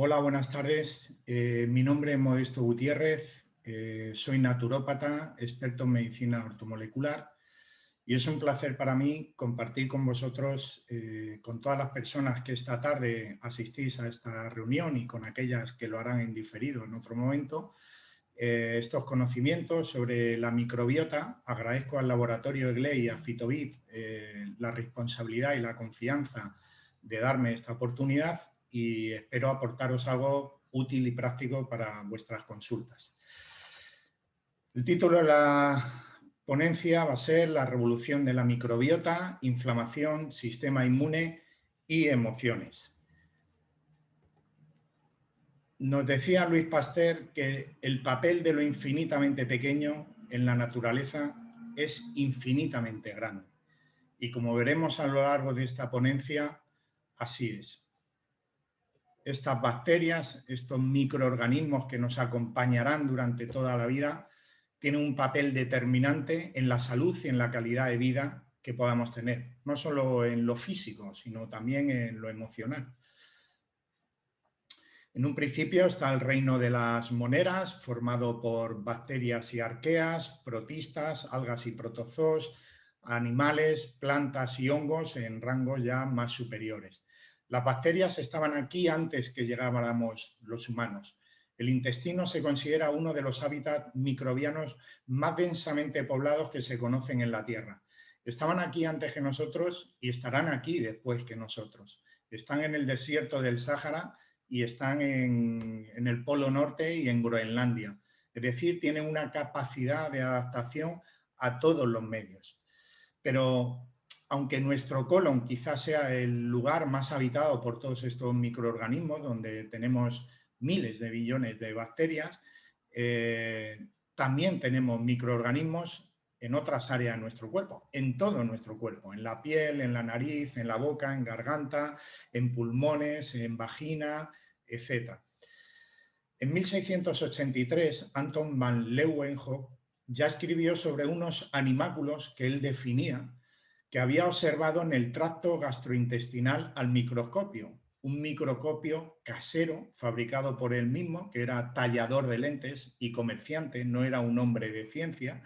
Hola, buenas tardes. Mi nombre es Modesto Gutiérrez, soy naturópata, experto en medicina ortomolecular y es un placer para mí compartir con vosotros, con todas las personas que esta tarde asistís a esta reunión y con aquellas que lo harán en diferido en otro momento, estos conocimientos sobre la microbiota. Agradezco al laboratorio EGLE y a Fitovid la responsabilidad y la confianza de darme esta oportunidad y espero aportaros algo útil y práctico para vuestras consultas. El título de la ponencia va a ser La revolución de la microbiota, inflamación, sistema inmune y emociones. Nos decía Luis Pasteur que el papel de lo infinitamente pequeño en la naturaleza es infinitamente grande. Y como veremos a lo largo de esta ponencia, así es. Estas bacterias, estos microorganismos que nos acompañarán durante toda la vida, tienen un papel determinante en la salud y en la calidad de vida que podamos tener, no solo en lo físico, sino también en lo emocional. En un principio está el reino de las moneras, formado por bacterias y arqueas, protistas, algas y protozoos, animales, plantas y hongos en rangos ya más superiores. Las bacterias estaban aquí antes que llegáramos los humanos. El intestino se considera uno de los hábitats microbianos más densamente poblados que se conocen en la Tierra. Estaban aquí antes que nosotros y estarán aquí después que nosotros. Están en el desierto del Sáhara y están en el Polo Norte y en Groenlandia. Es decir, tienen una capacidad de adaptación a todos los medios. Pero aunque nuestro colon quizás sea el lugar más habitado por todos estos microorganismos, donde tenemos miles de billones de bacterias, también tenemos microorganismos en otras áreas de nuestro cuerpo, en todo nuestro cuerpo, en la piel, en la nariz, en la boca, en garganta, en pulmones, en vagina, etc. En 1683, Anton van Leeuwenhoek ya escribió sobre unos animáculos que él definía, que había observado en el tracto gastrointestinal al microscopio, un microscopio casero fabricado por él mismo, que era tallador de lentes y comerciante, no era un hombre de ciencia,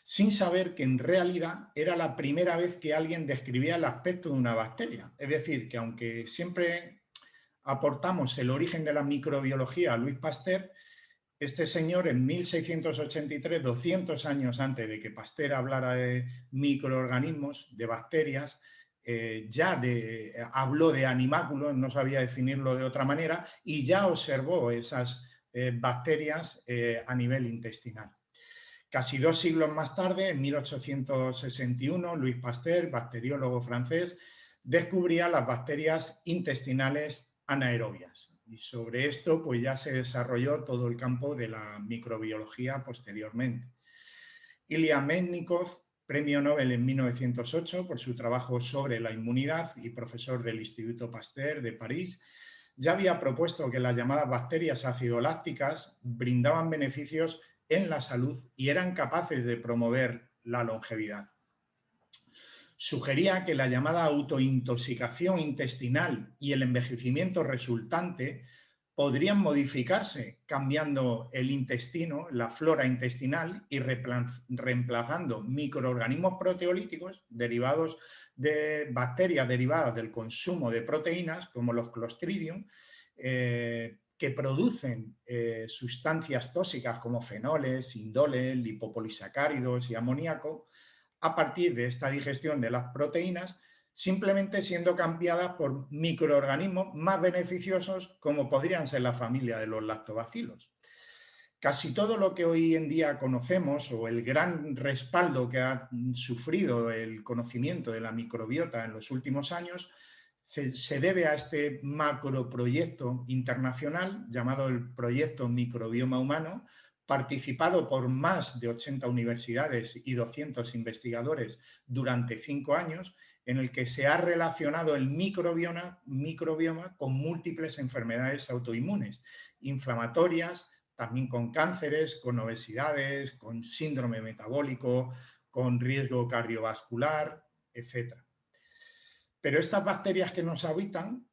sin saber que en realidad era la primera vez que alguien describía el aspecto de una bacteria. Es decir, que aunque siempre aportamos el origen de la microbiología a Luis Pasteur, este señor en 1683, 200 años antes de que Pasteur hablara de microorganismos, de bacterias, habló de animáculos, no sabía definirlo de otra manera, y ya observó esas bacterias a nivel intestinal. Casi 2 siglos más tarde, en 1861, Louis Pasteur, bacteriólogo francés, descubría las bacterias intestinales anaerobias. Y sobre esto pues ya se desarrolló todo el campo de la microbiología posteriormente. Ilya Mednikov, premio Nobel en 1908 por su trabajo sobre la inmunidad y profesor del Instituto Pasteur de París, ya había propuesto que las llamadas bacterias acidolácticas brindaban beneficios en la salud y eran capaces de promover la longevidad. Sugería que la llamada autointoxicación intestinal y el envejecimiento resultante podrían modificarse cambiando el intestino, la flora intestinal y reemplazando microorganismos proteolíticos derivados de bacterias derivadas del consumo de proteínas como los Clostridium, que producen sustancias tóxicas como fenoles, indoles, lipopolisacáridos y amoníaco a partir de esta digestión de las proteínas, simplemente siendo cambiadas por microorganismos más beneficiosos como podrían ser la familia de los lactobacilos. Casi todo lo que hoy en día conocemos o el gran respaldo que ha sufrido el conocimiento de la microbiota en los últimos años se debe a este macroproyecto internacional llamado el Proyecto Microbioma Humano, participado por más de 80 universidades y 200 investigadores durante 5 años, en el que se ha relacionado el microbioma con múltiples enfermedades autoinmunes, inflamatorias, también con cánceres, con obesidades, con síndrome metabólico, con riesgo cardiovascular, etc. Pero estas bacterias que nos habitan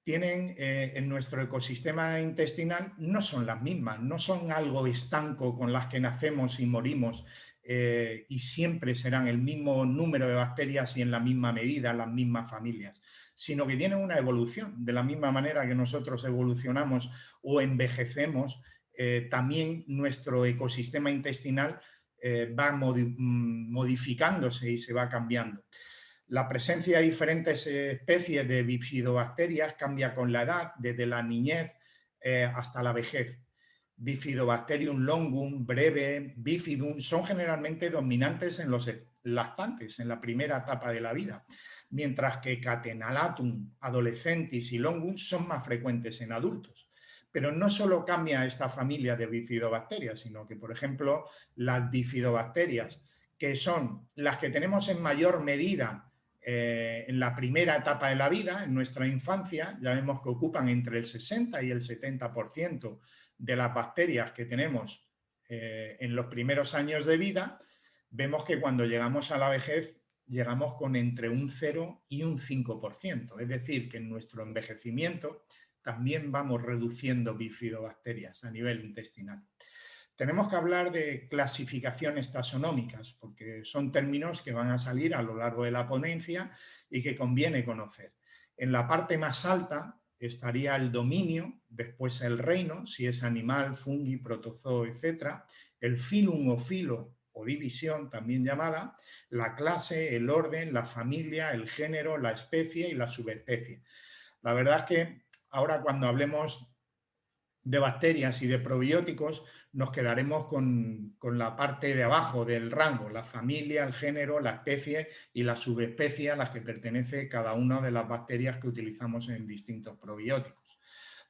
tienen en nuestro ecosistema intestinal no son las mismas, no son algo estanco con las que nacemos y morimos y siempre serán el mismo número de bacterias y en la misma medida, las mismas familias, sino que tienen una evolución. De la misma manera que nosotros evolucionamos o envejecemos, también nuestro ecosistema intestinal va modificándose y se va cambiando. La presencia de diferentes especies de bifidobacterias cambia con la edad, desde la niñez hasta la vejez. Bifidobacterium longum, breve, bifidum son generalmente dominantes en los lactantes, en la primera etapa de la vida, mientras que Catenalatum, adolescentis y longum son más frecuentes en adultos. Pero no solo cambia esta familia de bifidobacterias, sino que, por ejemplo, las bifidobacterias, que son las que tenemos en mayor medida en la primera etapa de la vida, en nuestra infancia, ya vemos que ocupan entre el 60 y el 70% de las bacterias que tenemos en los primeros años de vida. Vemos que cuando llegamos a la vejez llegamos con entre un 0 y un 5%, es decir, que en nuestro envejecimiento también vamos reduciendo bifidobacterias a nivel intestinal. Tenemos que hablar de clasificaciones taxonómicas, porque son términos que van a salir a lo largo de la ponencia y que conviene conocer. En la parte más alta estaría el dominio, después el reino, si es animal, fungi, protozoo, etc. El filum o filo o división, también llamada, la clase, el orden, la familia, el género, la especie y la subespecie. La verdad es que ahora cuando hablemos de bacterias y de probióticos, nos quedaremos con la parte de abajo del rango, la familia, el género, la especie y la subespecie a las que pertenece cada una de las bacterias que utilizamos en distintos probióticos.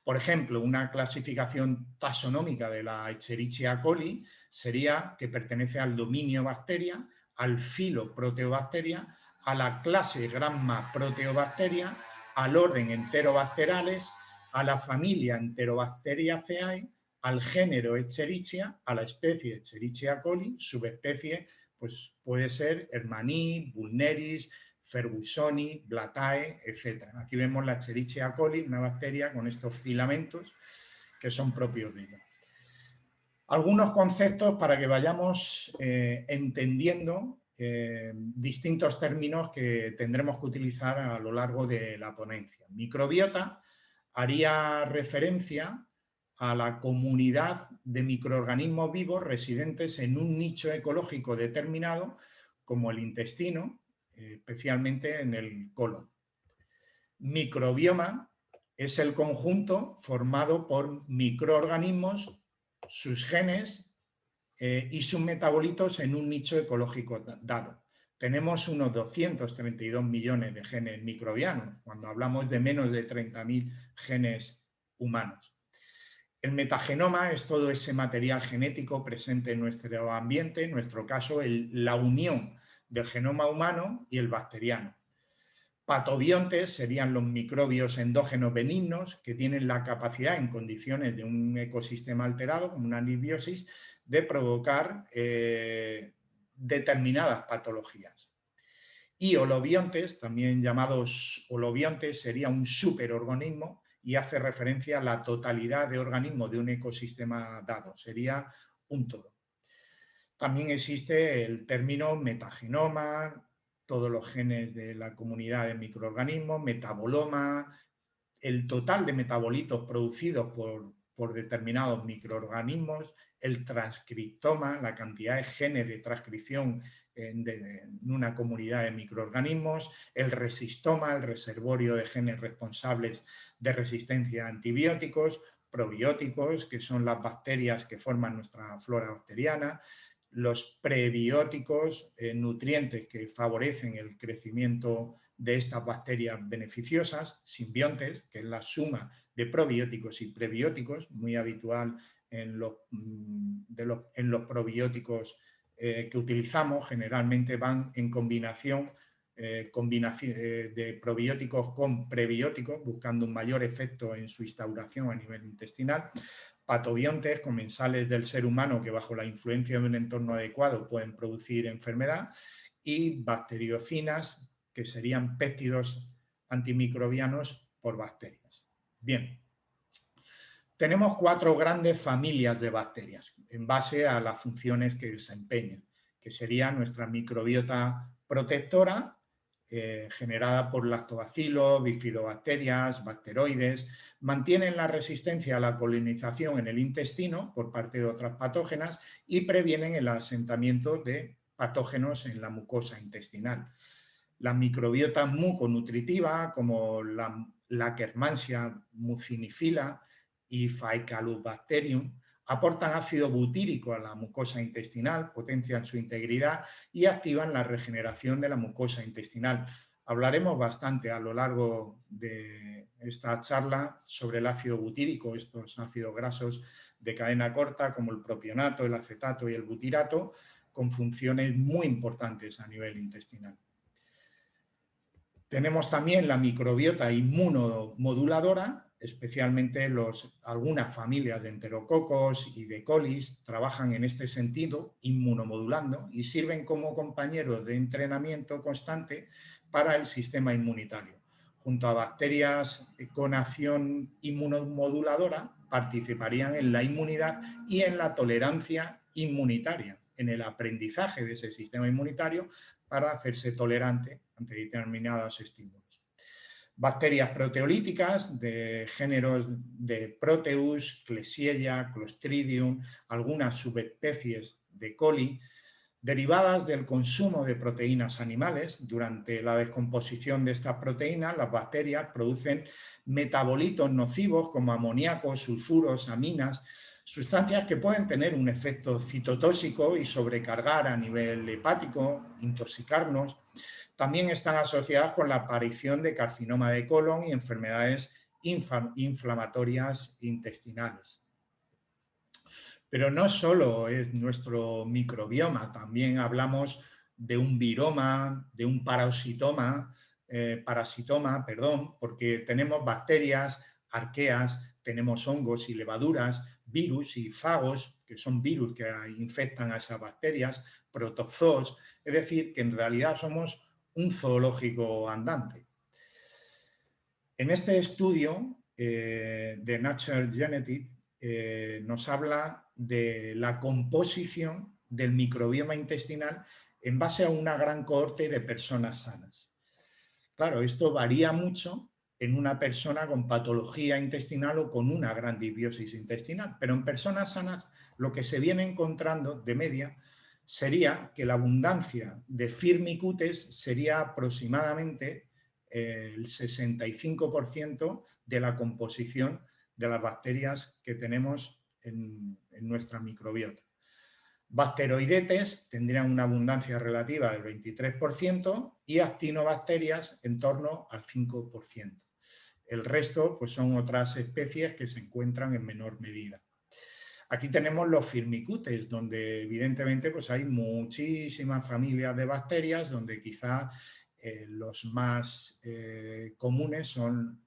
Por ejemplo, una clasificación taxonómica de la Escherichia coli sería que pertenece al dominio bacteria, al filo proteobacteria, a la clase Gramma proteobacteria, al orden Enterobacterales, a la familia Enterobacteriaceae, al género Escherichia, a la especie Escherichia coli, subespecie, pues puede ser Hermannii, Bullneris, Fergusoni, Blatae, etc. Aquí vemos la Escherichia coli, una bacteria con estos filamentos que son propios de ella. Algunos conceptos para que vayamos entendiendo distintos términos que tendremos que utilizar a lo largo de la ponencia. Microbiota haría referencia a la comunidad de microorganismos vivos residentes en un nicho ecológico determinado, como el intestino, especialmente en el colon. Microbioma es el conjunto formado por microorganismos, sus genes y sus metabolitos en un nicho ecológico dado. Tenemos unos 232 millones de genes microbianos, cuando hablamos de menos de 30.000 genes humanos. El metagenoma es todo ese material genético presente en nuestro ambiente, en nuestro caso la unión del genoma humano y el bacteriano. Patobiontes serían los microbios endógenos benignos que tienen la capacidad en condiciones de un ecosistema alterado, como una disbiosis, de provocar determinadas patologías. Y holobiontes, también llamados holobiontes, sería un superorganismo y hace referencia a la totalidad de organismos de un ecosistema dado, sería un todo. También existe el término metagenoma, todos los genes de la comunidad de microorganismos, metaboloma, el total de metabolitos producidos por determinados microorganismos, el transcriptoma, la cantidad de genes de transcripción en una comunidad de microorganismos, el resistoma, el reservorio de genes responsables de resistencia a antibióticos, probióticos, que son las bacterias que forman nuestra flora bacteriana, los prebióticos, nutrientes que favorecen el crecimiento de estas bacterias beneficiosas, simbiontes, que es la suma de probióticos y prebióticos, muy habitual en los probióticos que utilizamos, generalmente van en combinación de probióticos con prebióticos, buscando un mayor efecto en su instauración a nivel intestinal. Patobiontes, comensales del ser humano que bajo la influencia de un entorno adecuado pueden producir enfermedad, y bacteriocinas, que serían péptidos antimicrobianos por bacterias. Bien, tenemos 4 grandes familias de bacterias en base a las funciones que desempeñan, que sería nuestra microbiota protectora, generada por lactobacilos, bifidobacterias, bacteroides, mantienen la resistencia a la colonización en el intestino por parte de otras patógenas y previenen el asentamiento de patógenos en la mucosa intestinal. La microbiota muconutritiva, como la Laquermansia mucinifila y Faecalibacterium, aportan ácido butírico a la mucosa intestinal, potencian su integridad y activan la regeneración de la mucosa intestinal. Hablaremos bastante a lo largo de esta charla sobre el ácido butírico, estos ácidos grasos de cadena corta como el propionato, el acetato y el butirato, con funciones muy importantes a nivel intestinal. Tenemos también la microbiota inmunomoduladora, especialmente algunas familias de enterococos y de colis trabajan en este sentido, inmunomodulando, y sirven como compañeros de entrenamiento constante para el sistema inmunitario. Junto a bacterias con acción inmunomoduladora, participarían en la inmunidad y en la tolerancia inmunitaria, en el aprendizaje de ese sistema inmunitario para hacerse tolerante ante determinados estímulos. Bacterias proteolíticas de géneros de Proteus, Klebsiella, Clostridium, algunas subespecies de coli, derivadas del consumo de proteínas animales. Durante la descomposición de estas proteínas, las bacterias producen metabolitos nocivos como amoníaco, sulfuros, aminas, sustancias que pueden tener un efecto citotóxico y sobrecargar a nivel hepático, intoxicarnos. También están asociadas con la aparición de carcinoma de colon y enfermedades inflamatorias intestinales. Pero no solo es nuestro microbioma, también hablamos de un viroma, de un parasitoma, porque tenemos bacterias, arqueas, tenemos hongos y levaduras, virus y fagos, que son virus que infectan a esas bacterias, protozoos, es decir, que en realidad somos un zoológico andante. En este estudio de Nature Genetics nos habla de la composición del microbioma intestinal en base a una gran cohorte de personas sanas. Claro, esto varía mucho en una persona con patología intestinal o con una gran disbiosis intestinal, pero en personas sanas lo que se viene encontrando de media sería que la abundancia de Firmicutes sería aproximadamente el 65% de la composición de las bacterias que tenemos en nuestra microbiota. Bacteroidetes tendrían una abundancia relativa del 23% y actinobacterias en torno al 5%. El resto pues, son otras especies que se encuentran en menor medida. Aquí tenemos los Firmicutes, donde evidentemente pues, hay muchísimas familias de bacterias, donde quizá los más comunes son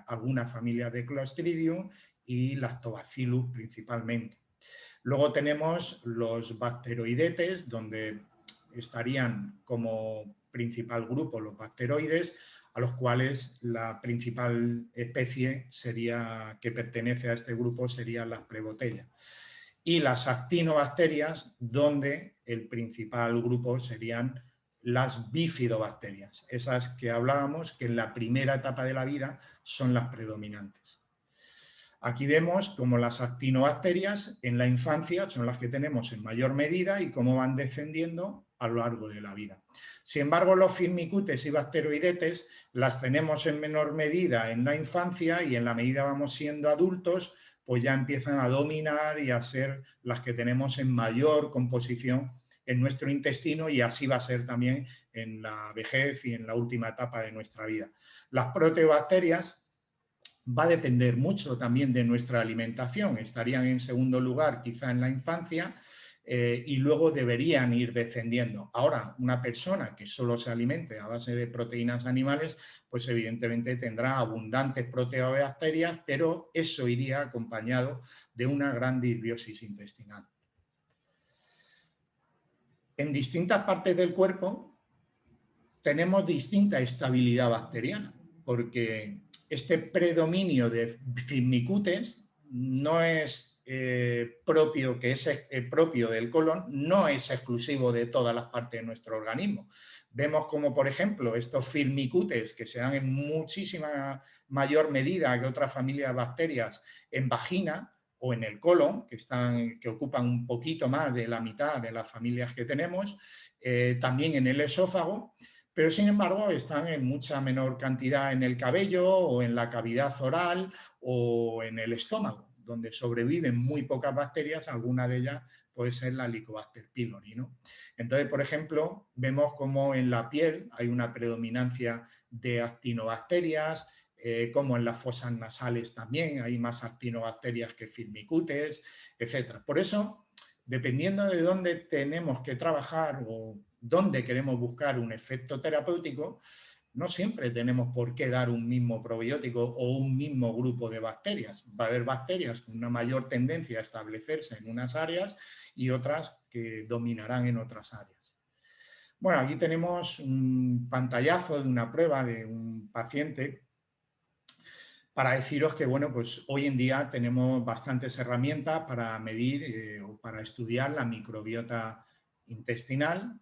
algunas familias de Clostridium y Lactobacillus principalmente. Luego tenemos los bacteroidetes, donde estarían como principal grupo los bacteroides, a los cuales la principal especie que pertenece a este grupo serían las Prebotellas. Y las actinobacterias, donde el principal grupo serían las bifidobacterias, esas que hablábamos que en la primera etapa de la vida son las predominantes. Aquí vemos cómo las actinobacterias en la infancia son las que tenemos en mayor medida y cómo van descendiendo a lo largo de la vida. Sin embargo, los Firmicutes y bacteroidetes las tenemos en menor medida en la infancia y en la medida vamos siendo adultos, pues ya empiezan a dominar y a ser las que tenemos en mayor composición en nuestro intestino y así va a ser también en la vejez y en la última etapa de nuestra vida. Las proteobacterias va a depender mucho también de nuestra alimentación. Estarían en segundo lugar quizá en la infancia y luego deberían ir descendiendo. Ahora, una persona que solo se alimente a base de proteínas animales, pues evidentemente tendrá abundantes proteobacterias, pero eso iría acompañado de una gran disbiosis intestinal. En distintas partes del cuerpo tenemos distinta estabilidad bacteriana, porque este predominio de firmicutes no es propio, que es propio del colon, no es exclusivo de todas las partes de nuestro organismo. Vemos como, por ejemplo, estos firmicutes que se dan en muchísima mayor medida que otras familias de bacterias en vagina o en el colon, que ocupan un poquito más de la mitad de las familias que tenemos, también en el esófago, pero sin embargo están en mucha menor cantidad en el cabello o en la cavidad oral o en el estómago, donde sobreviven muy pocas bacterias, alguna de ellas puede ser la Helicobacter pylori, ¿no? Entonces, por ejemplo, vemos como en la piel hay una predominancia de actinobacterias, como en las fosas nasales también hay más actinobacterias que firmicutes, etc. Por eso, dependiendo de dónde tenemos que trabajar o dónde queremos buscar un efecto terapéutico, no siempre tenemos por qué dar un mismo probiótico o un mismo grupo de bacterias. Va a haber bacterias con una mayor tendencia a establecerse en unas áreas y otras que dominarán en otras áreas. Bueno, aquí tenemos un pantallazo de una prueba de un paciente para deciros que, bueno, pues hoy en día tenemos bastantes herramientas para medir o para estudiar la microbiota intestinal.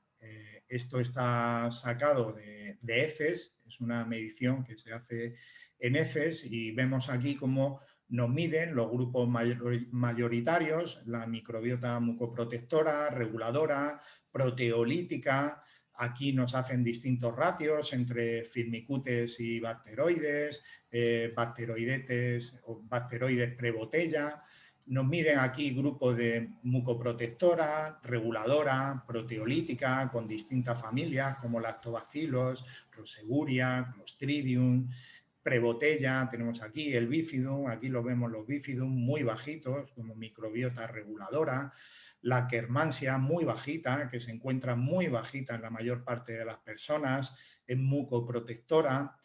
Esto está sacado de heces, es una medición que se hace en heces y vemos aquí cómo nos miden los grupos mayoritarios, la microbiota mucoprotectora, reguladora, proteolítica. Aquí nos hacen distintos ratios entre firmicutes y bacteroides, bacteroidetes o bacteroides prebotella. Nos miden aquí grupos de mucoprotectora, reguladora, proteolítica, con distintas familias como lactobacilos, roseburia, clostridium, prebotella, tenemos aquí el bifidum, aquí lo vemos los bifidum muy bajitos como microbiota reguladora, la Akkermansia muy bajita, que se encuentra muy bajita en la mayor parte de las personas, es mucoprotectora.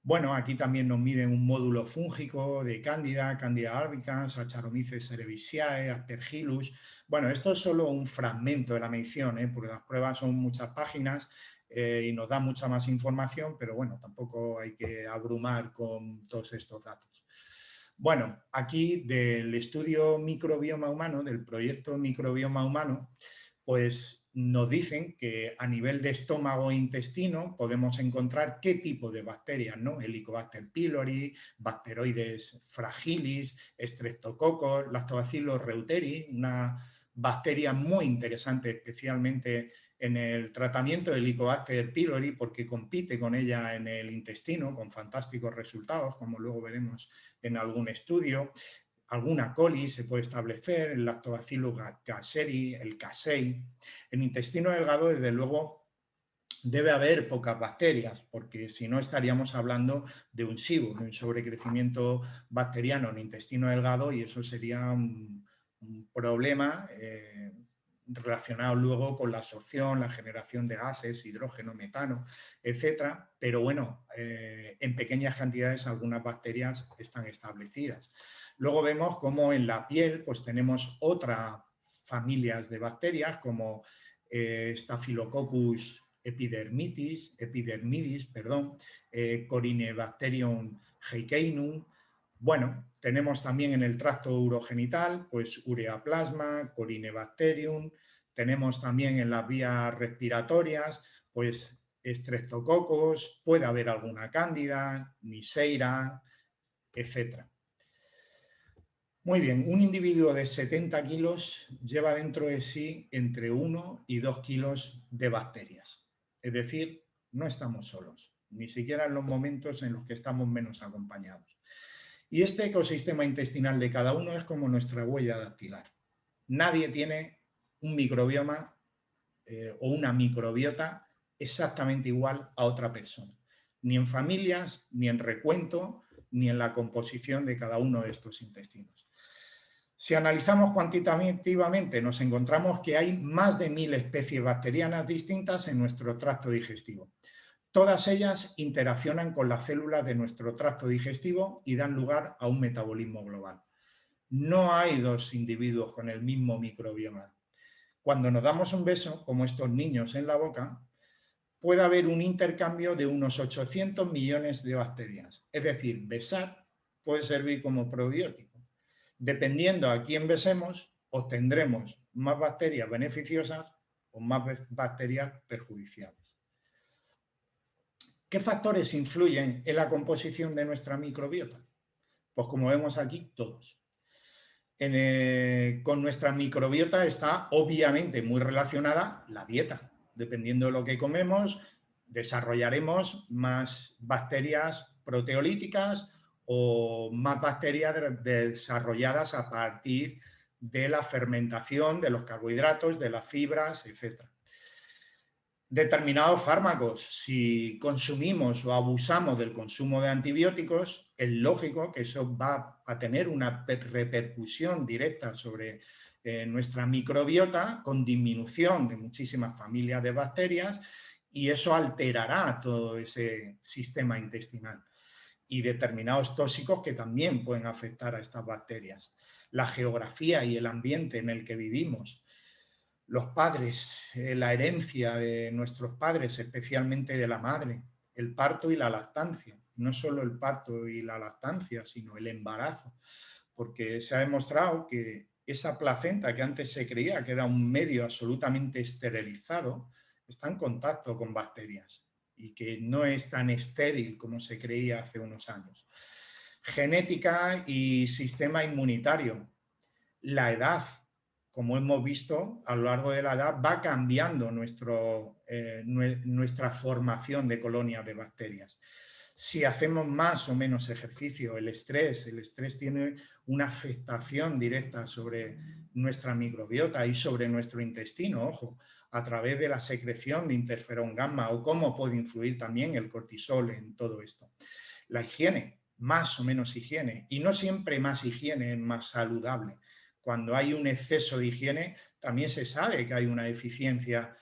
Bueno, aquí también nos miden un módulo fúngico de Candida, Candida albicans, Saccharomyces cerevisiae, Aspergillus. Bueno, esto es solo un fragmento de la medición, porque las pruebas son muchas páginas y nos da mucha más información, pero bueno, tampoco hay que abrumar con todos estos datos. Bueno, aquí del estudio microbioma humano, del proyecto microbioma humano, pues nos dicen que a nivel de estómago e intestino podemos encontrar qué tipo de bacterias, ¿no? Helicobacter pylori, Bacteroides fragilis, Streptococcus, Lactobacillus reuteri, una bacteria muy interesante, especialmente en el tratamiento de Helicobacter pylori, porque compite con ella en el intestino con fantásticos resultados, como luego veremos en algún estudio. Alguna coli se puede establecer, el Lactobacillus gasseri, el casei. En intestino delgado, desde luego, debe haber pocas bacterias, porque si no estaríamos hablando de un SIBO, de un sobrecrecimiento bacteriano en intestino delgado, y eso sería un problema relacionado luego con la absorción, la generación de gases, hidrógeno, metano, etcétera. Pero bueno, en pequeñas cantidades algunas bacterias están establecidas. Luego vemos cómo en la piel pues tenemos otras familias de bacterias como Staphylococcus epidermidis, Corynebacterium heikenum. Bueno, tenemos también en el tracto urogenital, pues ureaplasma, Corynebacterium. Tenemos también en las vías respiratorias, pues Streptococcus, puede haber alguna cándida, Neisseria, etc. Muy bien, un individuo de 70 kilos lleva dentro de sí entre 1 y 2 kilos de bacterias. Es decir, no estamos solos, ni siquiera en los momentos en los que estamos menos acompañados. Y este ecosistema intestinal de cada uno es como nuestra huella dactilar. Nadie tiene un microbioma o una microbiota exactamente igual a otra persona, ni en familias, ni en recuento, ni en la composición de cada uno de estos intestinos. Si analizamos cuantitativamente, nos encontramos que hay más de 1000 especies bacterianas distintas en nuestro tracto digestivo. Todas ellas interaccionan con las células de nuestro tracto digestivo y dan lugar a un metabolismo global. No hay dos individuos con el mismo microbioma. Cuando nos damos un beso, como estos niños en la boca, puede haber un intercambio de unos 800 millones de bacterias. Es decir, besar puede servir como probiótico. Dependiendo a quién besemos, obtendremos más bacterias beneficiosas o más bacterias perjudiciales. ¿Qué factores influyen en la composición de nuestra microbiota? Pues como vemos aquí, todos. Con nuestra microbiota está obviamente muy relacionada la dieta. Dependiendo de lo que comemos, desarrollaremos más bacterias proteolíticas o más bacterias desarrolladas a partir de la fermentación de los carbohidratos, de las fibras, etc. Determinados fármacos, si consumimos o abusamos del consumo de antibióticos, es lógico que eso va a tener una repercusión directa sobre nuestra microbiota, con disminución de muchísimas familias de bacterias, y eso alterará todo ese sistema intestinal. Y determinados tóxicos que también pueden afectar a estas bacterias. La geografía y el ambiente en el que vivimos, los padres, la herencia de nuestros padres, especialmente de la madre, el parto y la lactancia. No solo el parto y la lactancia, sino el embarazo, porque se ha demostrado que esa placenta que antes se creía que era un medio absolutamente esterilizado, está en contacto con bacterias y que no es tan estéril como se creía hace unos años. Genética y sistema inmunitario. La edad, como hemos visto, a lo largo de la edad va cambiando nuestra formación de colonias de bacterias. Si hacemos más o menos ejercicio, el estrés tiene una afectación directa sobre nuestra microbiota y sobre nuestro intestino, ojo, a través de la secreción de interferón gamma, o cómo puede influir también el cortisol en todo esto. La higiene, más o menos higiene, y no siempre más higiene es más saludable. Cuando hay un exceso de higiene, también se sabe que hay una deficiencia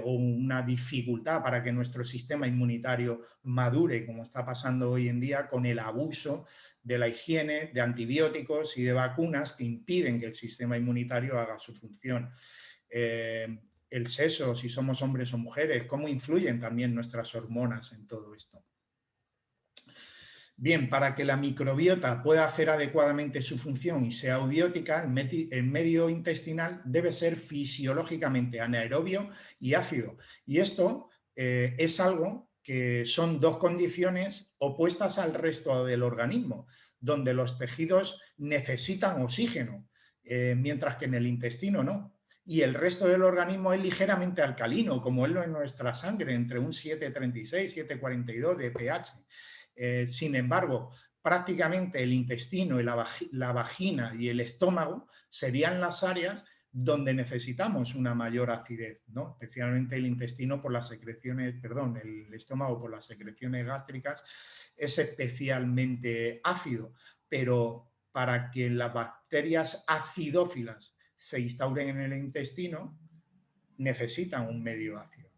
o una dificultad para que nuestro sistema inmunitario madure, como está pasando hoy en día con el abuso de la higiene, de antibióticos y de vacunas que impiden que el sistema inmunitario haga su función. El sexo, si somos hombres o mujeres, cómo influyen también nuestras hormonas en todo esto. Bien, para que la microbiota pueda hacer adecuadamente su función y sea eubiótica, el medio intestinal debe ser fisiológicamente anaerobio y ácido. Y esto es algo que son dos condiciones opuestas al resto del organismo, donde los tejidos necesitan oxígeno, mientras que en el intestino no. Y el resto del organismo es ligeramente alcalino, como es lo en nuestra sangre, entre un 7,36 y 7,42 de pH. Sin embargo, prácticamente el intestino y la vagina y el estómago serían las áreas donde necesitamos una mayor acidez, ¿no? Especialmente el intestino por las secreciones, el estómago por las secreciones gástricas es especialmente ácido, pero para que las bacterias acidófilas se instauren en el intestino necesitan un medio ácido.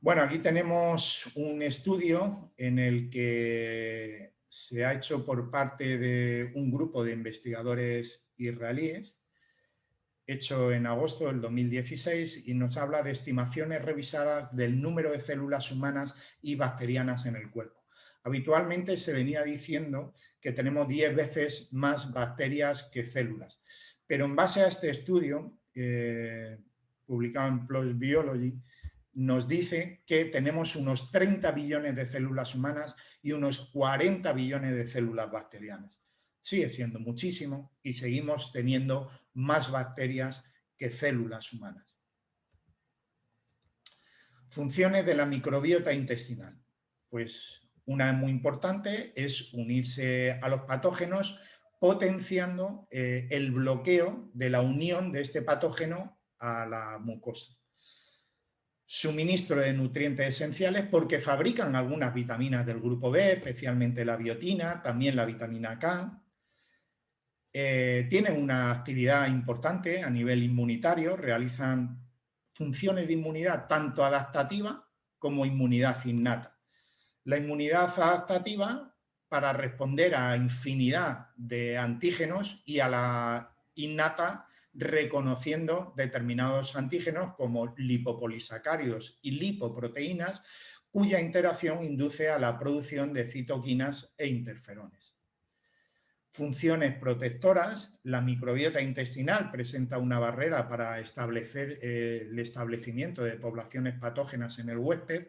Bueno, aquí tenemos un estudio en el que se ha hecho por parte de un grupo de investigadores israelíes, hecho en agosto del 2016, y nos habla de estimaciones revisadas del número de células humanas y bacterianas en el cuerpo. Habitualmente se venía diciendo que tenemos 10 veces más bacterias que células, pero en base a este estudio, publicado en PLOS Biology, nos dice que tenemos unos 30 billones de células humanas y unos 40 billones de células bacterianas. Sigue siendo muchísimo y seguimos teniendo más bacterias que células humanas. Funciones de la microbiota intestinal. Pues una muy importante es unirse a los patógenos, potenciando el bloqueo de la unión de este patógeno a la mucosa. Suministro de nutrientes esenciales porque fabrican algunas vitaminas del grupo B, especialmente la biotina, también la vitamina K. Tienen una actividad importante a nivel inmunitario, realizan funciones de inmunidad tanto adaptativa como inmunidad innata. La inmunidad adaptativa para responder a infinidad de antígenos y a la innata reconociendo determinados antígenos como lipopolisacáridos y lipoproteínas, cuya interacción induce a la producción de citoquinas e interferones. Funciones protectoras. La microbiota intestinal presenta una barrera para establecer el establecimiento de poblaciones patógenas en el huésped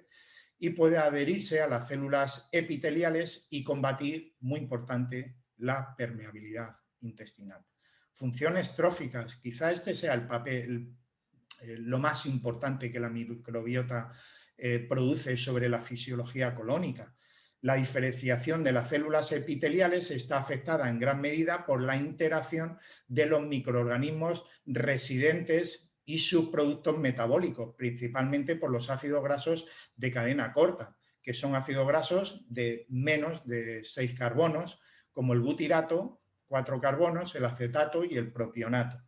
y puede adherirse a las células epiteliales y combatir, muy importante, la permeabilidad intestinal. Funciones tróficas. Quizá este sea el papel, lo más importante que la microbiota produce sobre la fisiología colónica. La diferenciación de las células epiteliales está afectada en gran medida por la interacción de los microorganismos residentes y sus productos metabólicos, principalmente por los ácidos grasos de cadena corta, que son ácidos grasos de menos de 6 carbonos, como el butirato, 4 carbonos, el acetato y el propionato.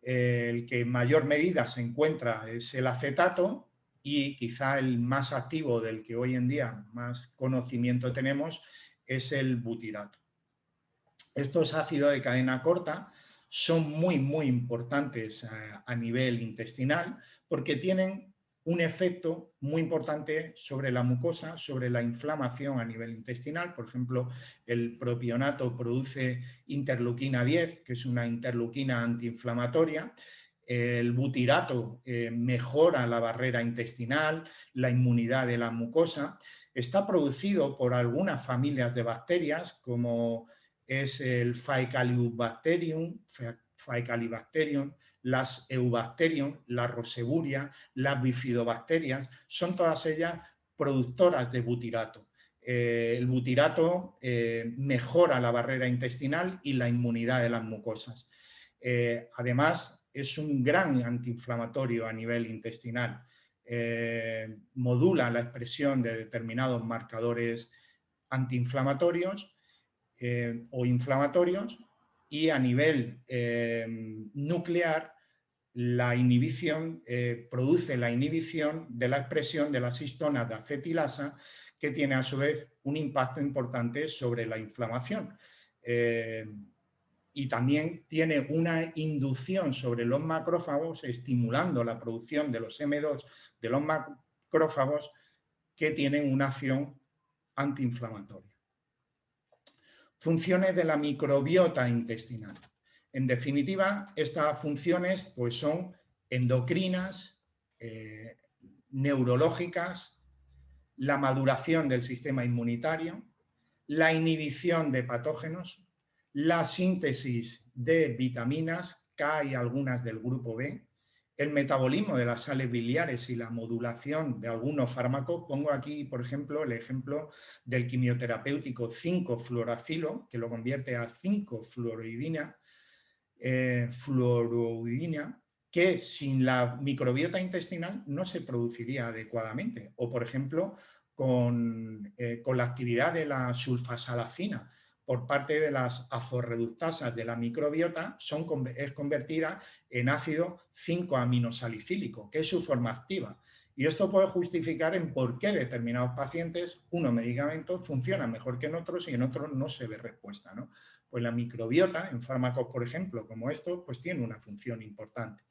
El que en mayor medida se encuentra es el acetato, y quizá el más activo, del que hoy en día más conocimiento tenemos, es el butirato. Estos ácidos de cadena corta son muy importantes a nivel intestinal porque tienen un efecto muy importante sobre la mucosa, sobre la inflamación a nivel intestinal. Por ejemplo, el propionato produce interleuquina 10, que es una interleuquina antiinflamatoria. El butirato mejora la barrera intestinal, la inmunidad de la mucosa. Está producido por algunas familias de bacterias, como es el Faecalibacterium, las Eubacterium, la Roseburia, las Bifidobacterias, son todas ellas productoras de butirato. El butirato mejora la barrera intestinal y la inmunidad de las mucosas. Además, es un gran antiinflamatorio a nivel intestinal. Modula la expresión de determinados marcadores antiinflamatorios o inflamatorios, y a nivel nuclear la inhibición, produce la inhibición de la expresión de las histonas de acetilasa, que tiene a su vez un impacto importante sobre la inflamación. Y también tiene una inducción sobre los macrófagos, estimulando la producción de los M2 de los macrófagos, que tienen una acción antiinflamatoria. Funciones de la microbiota intestinal. En definitiva, estas funciones pues, son endocrinas, neurológicas, la maduración del sistema inmunitario, la inhibición de patógenos, la síntesis de vitaminas K y algunas del grupo B, el metabolismo de las sales biliares y la modulación de algunos fármacos. Pongo aquí, por ejemplo, el ejemplo del quimioterapéutico 5-fluoracilo, que lo convierte a 5-fluoroidina, que sin la microbiota intestinal no se produciría adecuadamente. O, por ejemplo, con la actividad de la sulfasalacina por parte de las azorreductasas de la microbiota, es convertida en ácido 5-aminosalicílico, que es su forma activa. Y esto puede justificar en por qué determinados pacientes, unos medicamentos funcionan mejor que en otros y en otros no se ve respuesta, ¿no? Pues la microbiota, en fármacos, por ejemplo, como estos, pues tiene una función importante.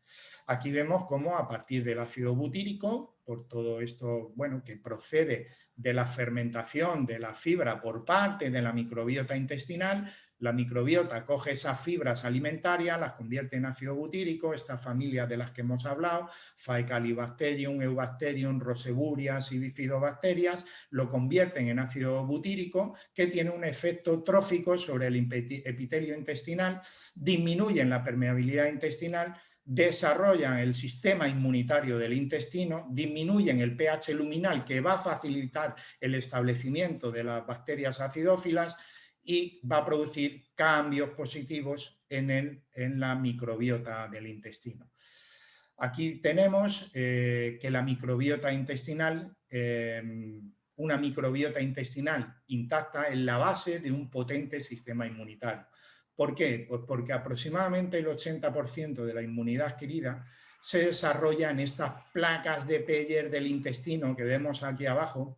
Aquí vemos cómo a partir del ácido butírico, por todo esto, bueno, que procede de la fermentación de la fibra por parte de la microbiota intestinal, la microbiota coge esas fibras alimentarias, las convierte en ácido butírico, estas familias de las que hemos hablado, Faecalibacterium, Eubacterium, Roseburias y Bifidobacterias, lo convierten en ácido butírico, que tiene un efecto trófico sobre el epitelio intestinal, disminuyen la permeabilidad intestinal, desarrollan el sistema inmunitario del intestino, disminuyen el pH luminal, que va a facilitar el establecimiento de las bacterias acidófilas, y va a producir cambios positivos en la microbiota del intestino. Aquí tenemos que la microbiota intestinal, una microbiota intestinal intacta, es la base de un potente sistema inmunitario. ¿Por qué? Pues porque aproximadamente el 80% de la inmunidad adquirida se desarrolla en estas placas de Peyer del intestino que vemos aquí abajo.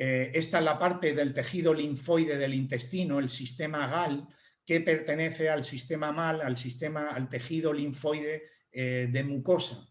Esta es la parte del tejido linfoide del intestino, el sistema GAL, que pertenece al sistema MAL, al tejido linfoide de mucosa.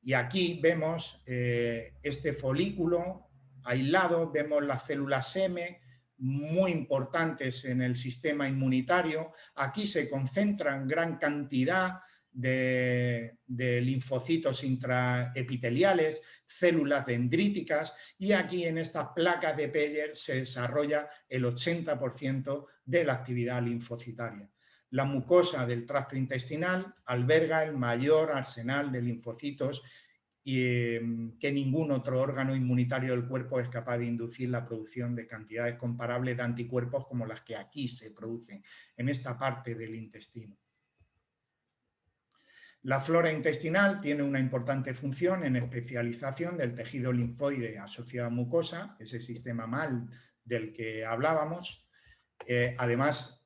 Y aquí vemos este folículo aislado, vemos las células M, muy importantes en el sistema inmunitario. Aquí se concentran gran cantidad de linfocitos intraepiteliales, células dendríticas, y aquí en estas placas de Peyer se desarrolla el 80% de la actividad linfocitaria. La mucosa del tracto intestinal alberga el mayor arsenal de linfocitos y que ningún otro órgano inmunitario del cuerpo es capaz de inducir la producción de cantidades comparables de anticuerpos como las que aquí se producen en esta parte del intestino. La flora intestinal tiene una importante función en especialización del tejido linfoide asociado a mucosa, ese sistema MAL del que hablábamos. Además,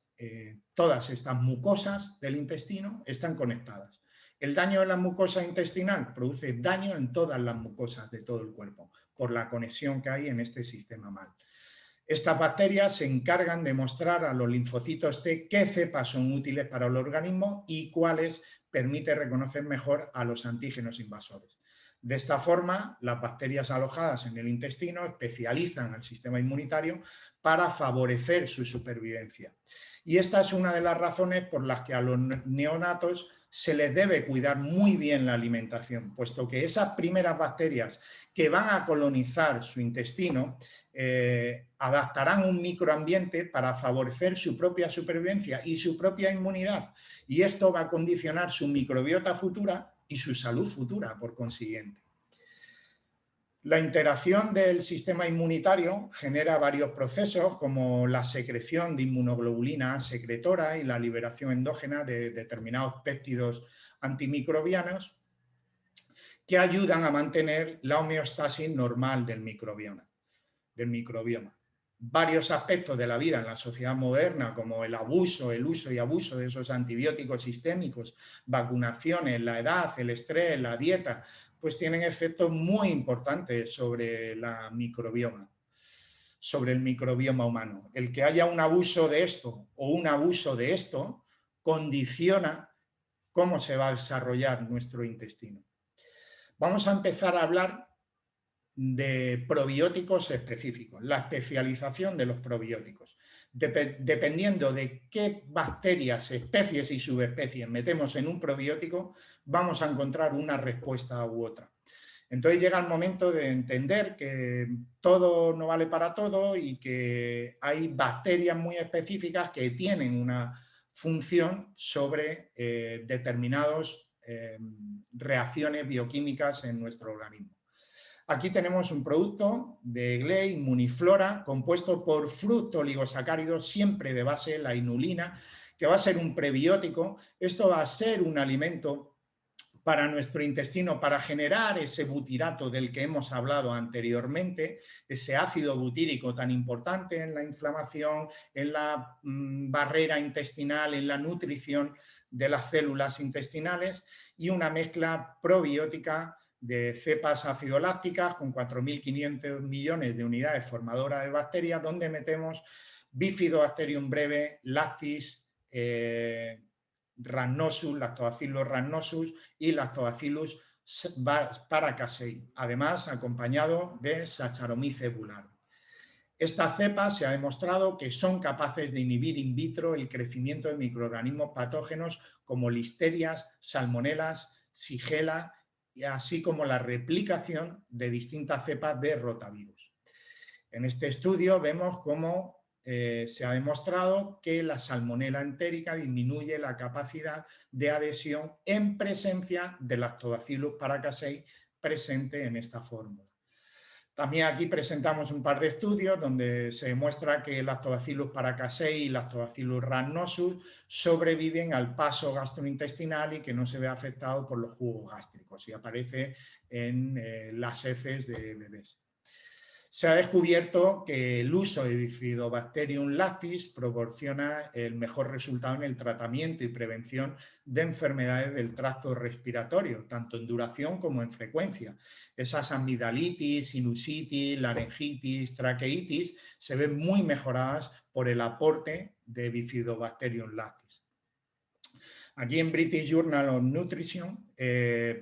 todas estas mucosas del intestino están conectadas. El daño de la mucosa intestinal produce daño en todas las mucosas de todo el cuerpo por la conexión que hay en este sistema MAL. Estas bacterias se encargan de mostrar a los linfocitos T qué cepas son útiles para el organismo y cuáles permite reconocer mejor a los antígenos invasores. De esta forma, las bacterias alojadas en el intestino especializan al sistema inmunitario para favorecer su supervivencia. Y esta es una de las razones por las que a los neonatos se les debe cuidar muy bien la alimentación, puesto que esas primeras bacterias que van a colonizar su intestino adaptarán un microambiente para favorecer su propia supervivencia y su propia inmunidad. Y esto va a condicionar su microbiota futura y su salud futura, por consiguiente. La interacción del sistema inmunitario genera varios procesos como la secreción de inmunoglobulina secretora y la liberación endógena de determinados péptidos antimicrobianos que ayudan a mantener la homeostasis normal del microbioma. Varios aspectos de la vida en la sociedad moderna, como el uso y abuso de esos antibióticos sistémicos, vacunaciones, la edad, el estrés, la dieta, pues tienen efectos muy importantes sobre el microbioma humano. El que haya un abuso de esto o un abuso de esto condiciona cómo se va a desarrollar nuestro intestino. Vamos a empezar a hablar de probióticos específicos, la especialización de los probióticos. Dependiendo de qué bacterias, especies y subespecies metemos en un probiótico, vamos a encontrar una respuesta u otra. Entonces llega el momento de entender que todo no vale para todo y que hay bacterias muy específicas que tienen una función sobre determinadas reacciones bioquímicas en nuestro organismo. Aquí tenemos un producto de Gley, Immuniflora, compuesto por fructooligosacáridos, siempre de base la inulina, que va a ser un prebiótico. Esto va a ser un alimento para nuestro intestino, para generar ese butirato del que hemos hablado anteriormente, ese ácido butírico tan importante en la inflamación, en la barrera intestinal, en la nutrición de las células intestinales, y una mezcla probiótica de cepas acidolácticas con 4.500 millones de unidades formadoras de bacterias, donde metemos Bifidobacterium breve, Lactis, Rhamnosus, Lactobacillus rhamnosus y Lactobacillus paracasei, además acompañado de Saccharomyces boulardii. Estas cepas se ha demostrado que son capaces de inhibir in vitro el crecimiento de microorganismos patógenos como listerias, salmonelas, shigella, así como la replicación de distintas cepas de rotavirus. En este estudio vemos cómo se ha demostrado que la salmonela entérica disminuye la capacidad de adhesión en presencia de Lactobacillus paracasei presente en esta fórmula. También aquí presentamos un par de estudios donde se demuestra que Lactobacillus paracasei y Lactobacillus rhamnosus sobreviven al paso gastrointestinal y que no se ve afectado por los jugos gástricos y aparece en las heces de bebés. Se ha descubierto que el uso de Bifidobacterium lactis proporciona el mejor resultado en el tratamiento y prevención de enfermedades del tracto respiratorio, tanto en duración como en frecuencia. Esas amigdalitis, sinusitis, laringitis, traqueitis se ven muy mejoradas por el aporte de Bifidobacterium lactis. Aquí en British Journal of Nutrition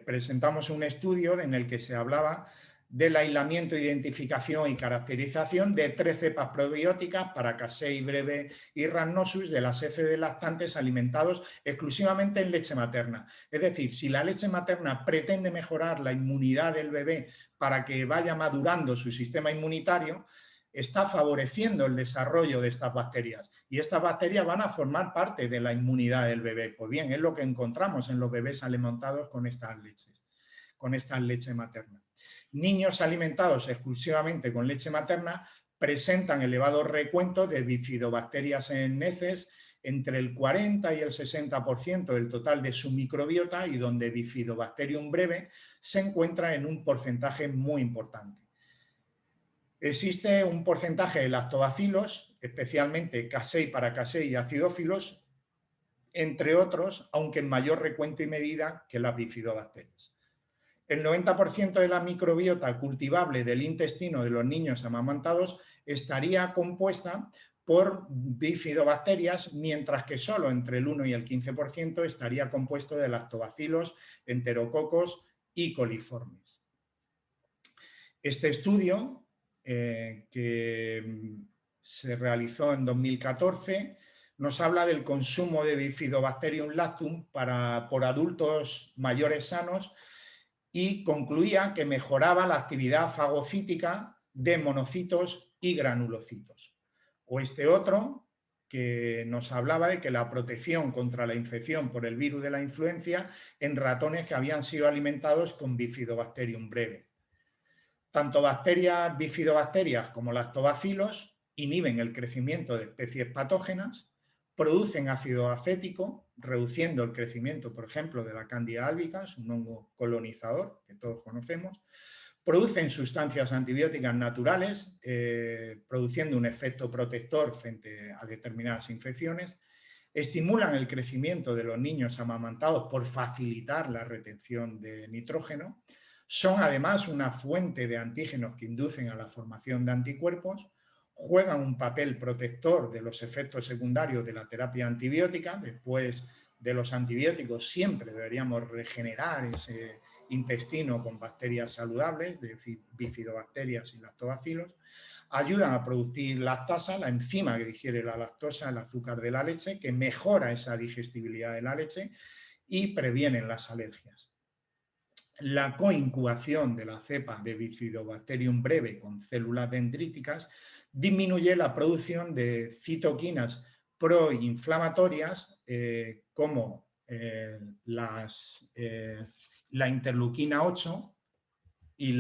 presentamos un estudio en el que se hablaba del aislamiento, identificación y caracterización de 3 cepas probióticas para Casei, Breve y Rhamnosus de las heces de lactantes alimentados exclusivamente en leche materna. Es decir, si la leche materna pretende mejorar la inmunidad del bebé para que vaya madurando su sistema inmunitario, está favoreciendo el desarrollo de estas bacterias y estas bacterias van a formar parte de la inmunidad del bebé. Pues bien, es lo que encontramos en los bebés alimentados con estas leches maternas. Niños alimentados exclusivamente con leche materna presentan elevados recuentos de bifidobacterias en heces, entre el 40 y el 60% del total de su microbiota, y donde Bifidobacterium breve se encuentra en un porcentaje muy importante. Existe un porcentaje de lactobacilos, especialmente Casei, Paracasei y acidófilos, entre otros, aunque en mayor recuento y medida que las bifidobacterias. El 90% de la microbiota cultivable del intestino de los niños amamantados estaría compuesta por bifidobacterias, mientras que solo entre el 1 y el 15% estaría compuesto de lactobacilos, enterococos y coliformes. Este estudio, que se realizó en 2014, nos habla del consumo de Bifidobacterium lactum por adultos mayores sanos y concluía que mejoraba la actividad fagocítica de monocitos y granulocitos. O este otro, que nos hablaba de que la protección contra la infección por el virus de la influenza en ratones que habían sido alimentados con Bifidobacterium breve. Tanto bifidobacterias como lactobacilos inhiben el crecimiento de especies patógenas, producen ácido acético, reduciendo el crecimiento, por ejemplo, de la Candida albicans, un hongo colonizador que todos conocemos, producen sustancias antibióticas naturales, produciendo un efecto protector frente a determinadas infecciones, estimulan el crecimiento de los niños amamantados por facilitar la retención de nitrógeno, son además una fuente de antígenos que inducen a la formación de anticuerpos, juegan un papel protector de los efectos secundarios de la terapia antibiótica. Después de los antibióticos siempre deberíamos regenerar ese intestino con bacterias saludables, de bifidobacterias y lactobacilos. Ayudan a producir lactasa, la enzima que digiere la lactosa, el azúcar de la leche, que mejora esa digestibilidad de la leche y previenen las alergias. La coincubación de la cepa de Bifidobacterium breve con células dendríticas disminuye la producción de citoquinas proinflamatorias como la interleuquina 8 y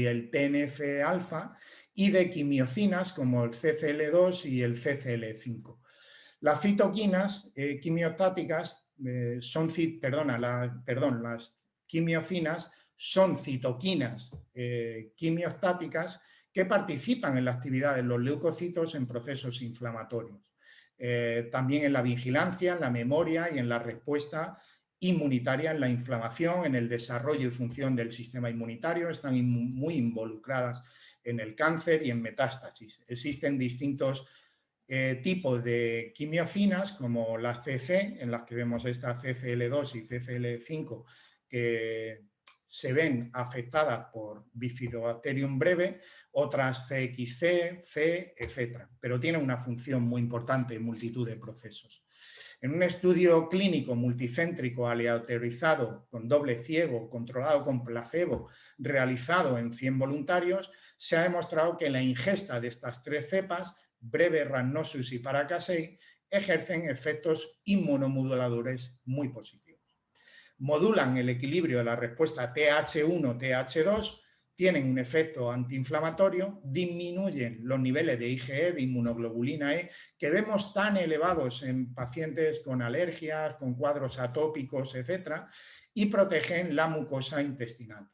el TNF-alfa, y de quimiocinas como el CCL2 y el CCL5. Las citoquinas quimiostáticas las quimiocinas son citoquinas quimiostáticas que participan en la actividad de los leucocitos en procesos inflamatorios. También en la vigilancia, en la memoria y en la respuesta inmunitaria, en la inflamación, en el desarrollo y función del sistema inmunitario, están muy involucradas en el cáncer y en metástasis. Existen distintos tipos de quimiocinas como las CC, en las que vemos esta CCL2 y CCL5, que se ven afectadas por Bifidobacterium breve, otras CXC, C, etc. Pero tienen una función muy importante en multitud de procesos. En un estudio clínico multicéntrico aleatorizado con doble ciego, controlado con placebo, realizado en 100 voluntarios, se ha demostrado que la ingesta de estas 3 cepas, Breve, Rhamnosus y Paracasei, ejercen efectos inmunomoduladores muy positivos. Modulan el equilibrio de la respuesta TH1-TH2, tienen un efecto antiinflamatorio, disminuyen los niveles de IgE, de inmunoglobulina E, que vemos tan elevados en pacientes con alergias, con cuadros atópicos, etc., y protegen la mucosa intestinal.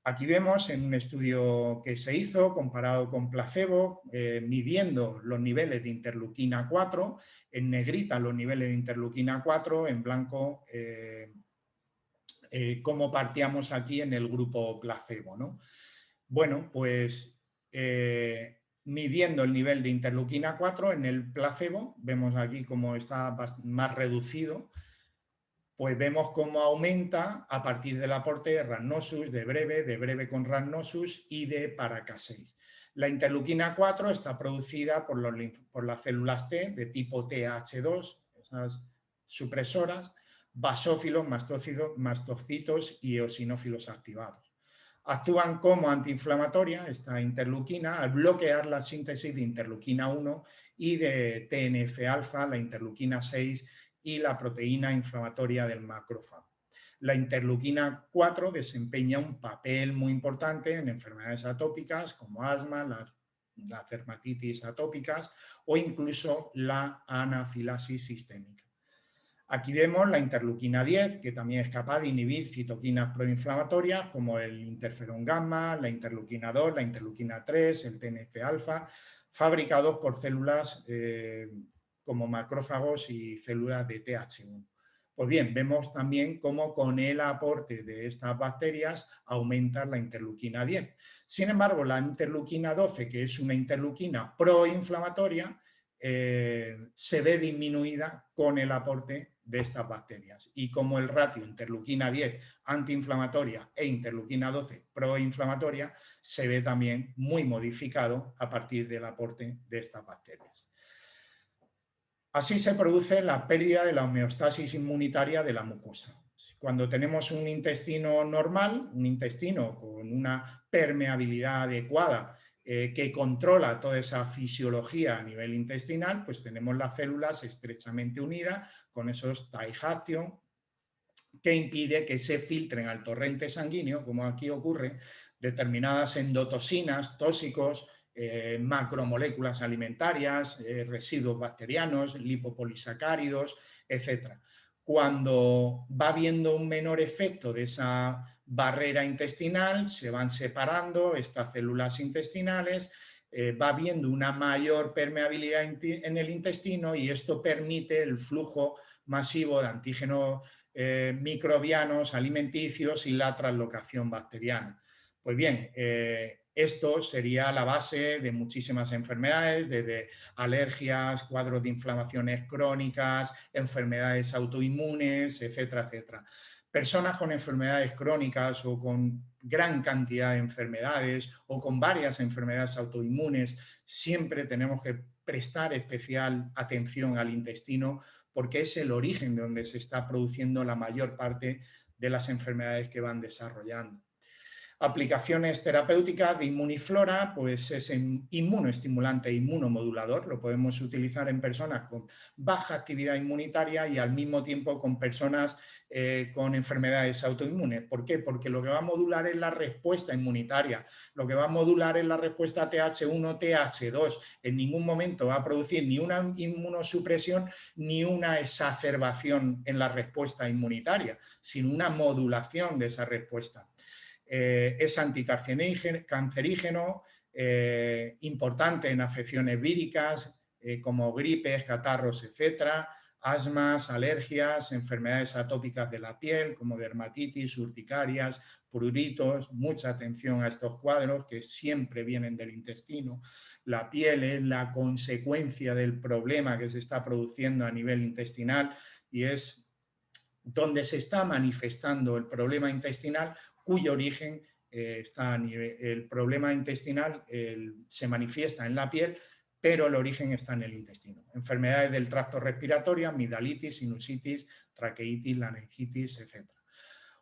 Aquí vemos en un estudio que se hizo comparado con placebo, midiendo los niveles de interleuquina 4, en negrita los niveles de interleuquina 4, en blanco cómo partíamos aquí en el grupo placebo, ¿no? Bueno, pues midiendo el nivel de interleuquina 4 en el placebo, vemos aquí cómo está más reducido, pues vemos cómo aumenta a partir del aporte de rhamnosus, de breve con rhamnosus y de Paracasei. La interleuquina 4 está producida por las células T de tipo TH2, esas supresoras, basófilos, mastocitos y eosinófilos activados. Actúan como antiinflamatoria, esta interleuquina, al bloquear la síntesis de interleuquina 1 y de TNF-alfa, la interleuquina 6 y la proteína inflamatoria del macrófago. La interleuquina 4 desempeña un papel muy importante en enfermedades atópicas como asma, las dermatitis atópicas o incluso la anafilaxis sistémica. Aquí vemos la interleuquina 10, que también es capaz de inhibir citoquinas proinflamatorias como el interferón gamma, la interleuquina 2, la interleuquina 3, el TNF-alfa, fabricados por células como macrófagos y células de TH1. Pues bien, vemos también cómo con el aporte de estas bacterias aumenta la interleuquina 10. Sin embargo, la interleuquina 12, que es una interleuquina proinflamatoria, se ve disminuida con el aporte de estas bacterias. Y como el ratio interleuquina 10 antiinflamatoria e interleuquina 12 proinflamatoria se ve también muy modificado a partir del aporte de estas bacterias. Así se produce la pérdida de la homeostasis inmunitaria de la mucosa. Cuando tenemos un intestino normal, un intestino con una permeabilidad adecuada que controla toda esa fisiología a nivel intestinal, pues tenemos las células estrechamente unidas con esos Taihaction que impide que se filtren al torrente sanguíneo, como aquí ocurre, determinadas endotoxinas, tóxicos, macromoléculas alimentarias, residuos bacterianos, lipopolisacáridos, etc. Cuando va habiendo un menor efecto de esa barrera intestinal, se van separando estas células intestinales, va habiendo una mayor permeabilidad en el intestino y esto permite el flujo masivo de antígenos microbianos, alimenticios y la translocación bacteriana. Pues bien, esto sería la base de muchísimas enfermedades, desde alergias, cuadros de inflamaciones crónicas, enfermedades autoinmunes, etcétera, etcétera. Personas con enfermedades crónicas o con gran cantidad de enfermedades o con varias enfermedades autoinmunes, siempre tenemos que prestar especial atención al intestino porque es el origen de donde se está produciendo la mayor parte de las enfermedades que van desarrollando. Aplicaciones terapéuticas de Immuniflora, pues es inmunoestimulante e inmunomodulador, lo podemos utilizar en personas con baja actividad inmunitaria y al mismo tiempo con personas con enfermedades autoinmunes. ¿Por qué? Porque lo que va a modular es la respuesta inmunitaria, lo que va a modular es la respuesta TH1, TH2. En ningún momento va a producir ni una inmunosupresión ni una exacerbación en la respuesta inmunitaria, sino una modulación de esa respuesta. Es anticancerígeno, importante en afecciones víricas como gripes, catarros, etcétera, asmas, alergias, enfermedades atópicas de la piel como dermatitis, urticarias, pruritos. Mucha atención a estos cuadros que siempre vienen del intestino. La piel es la consecuencia del problema que se está produciendo a nivel intestinal y es donde se está manifestando el problema intestinal, cuyo origen está a nivel, el problema intestinal se manifiesta en la piel, pero el origen está en el intestino. Enfermedades del tracto respiratorio, amigdalitis, sinusitis, traqueitis, laringitis, etc.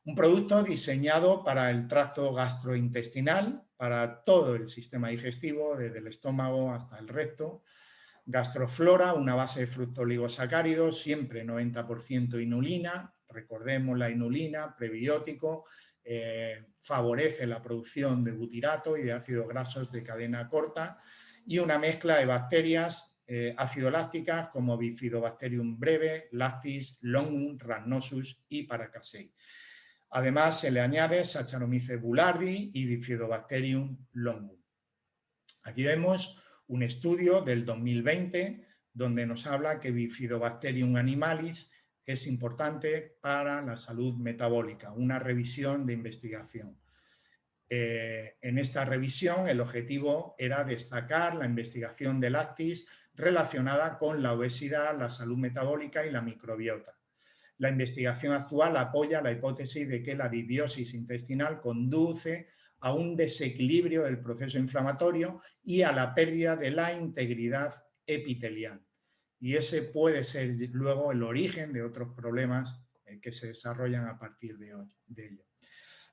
Un producto diseñado para el tracto gastrointestinal, para todo el sistema digestivo, desde el estómago hasta el recto. Gastroflora, una base de fructooligosacáridos, siempre 90% inulina. Recordemos la inulina, prebiótico, favorece la producción de butirato y de ácidos grasos de cadena corta y una mezcla de bacterias ácido-lácticas como Bifidobacterium breve, Lactis, Longum, Rhamnosus y Paracasei. Además, se le añade Saccharomyces boulardii y Bifidobacterium longum. Aquí vemos un estudio del 2020 donde nos habla que Bifidobacterium animalis es importante para la salud metabólica, una revisión de investigación. En esta revisión el objetivo era destacar la investigación de Lactis relacionada con la obesidad, la salud metabólica y la microbiota. La investigación actual apoya la hipótesis de que la disbiosis intestinal conduce a un desequilibrio del proceso inflamatorio y a la pérdida de la integridad epitelial. Y ese puede ser luego el origen de otros problemas que se desarrollan a partir de ello.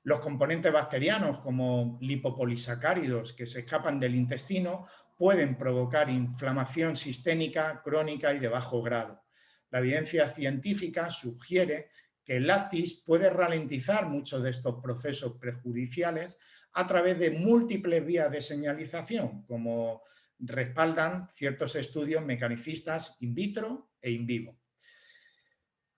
Los componentes bacterianos como lipopolisacáridos que se escapan del intestino pueden provocar inflamación sistémica crónica y de bajo grado. La evidencia científica sugiere que el Lactis puede ralentizar muchos de estos procesos prejudiciales a través de múltiples vías de señalización, como respaldan ciertos estudios mecanicistas in vitro e in vivo.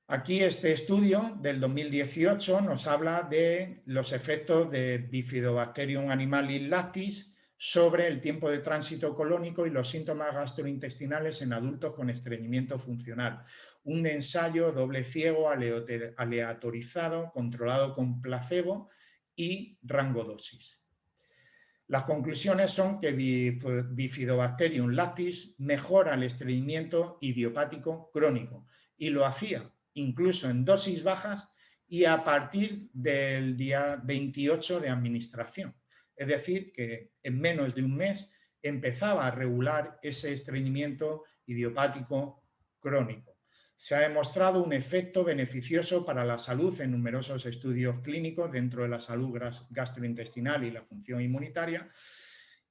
Aquí este estudio del 2018 nos habla de los efectos de Bifidobacterium animalis lactis sobre el tiempo de tránsito colónico y los síntomas gastrointestinales en adultos con estreñimiento funcional. Un ensayo doble ciego aleatorizado, controlado con placebo y rango dosis. Las conclusiones son que Bifidobacterium lactis mejora el estreñimiento idiopático crónico y lo hacía incluso en dosis bajas y a partir del día 28 de administración. Es decir, que en menos de un mes empezaba a regular ese estreñimiento idiopático crónico. Se ha demostrado un efecto beneficioso para la salud en numerosos estudios clínicos dentro de la salud gastrointestinal y la función inmunitaria,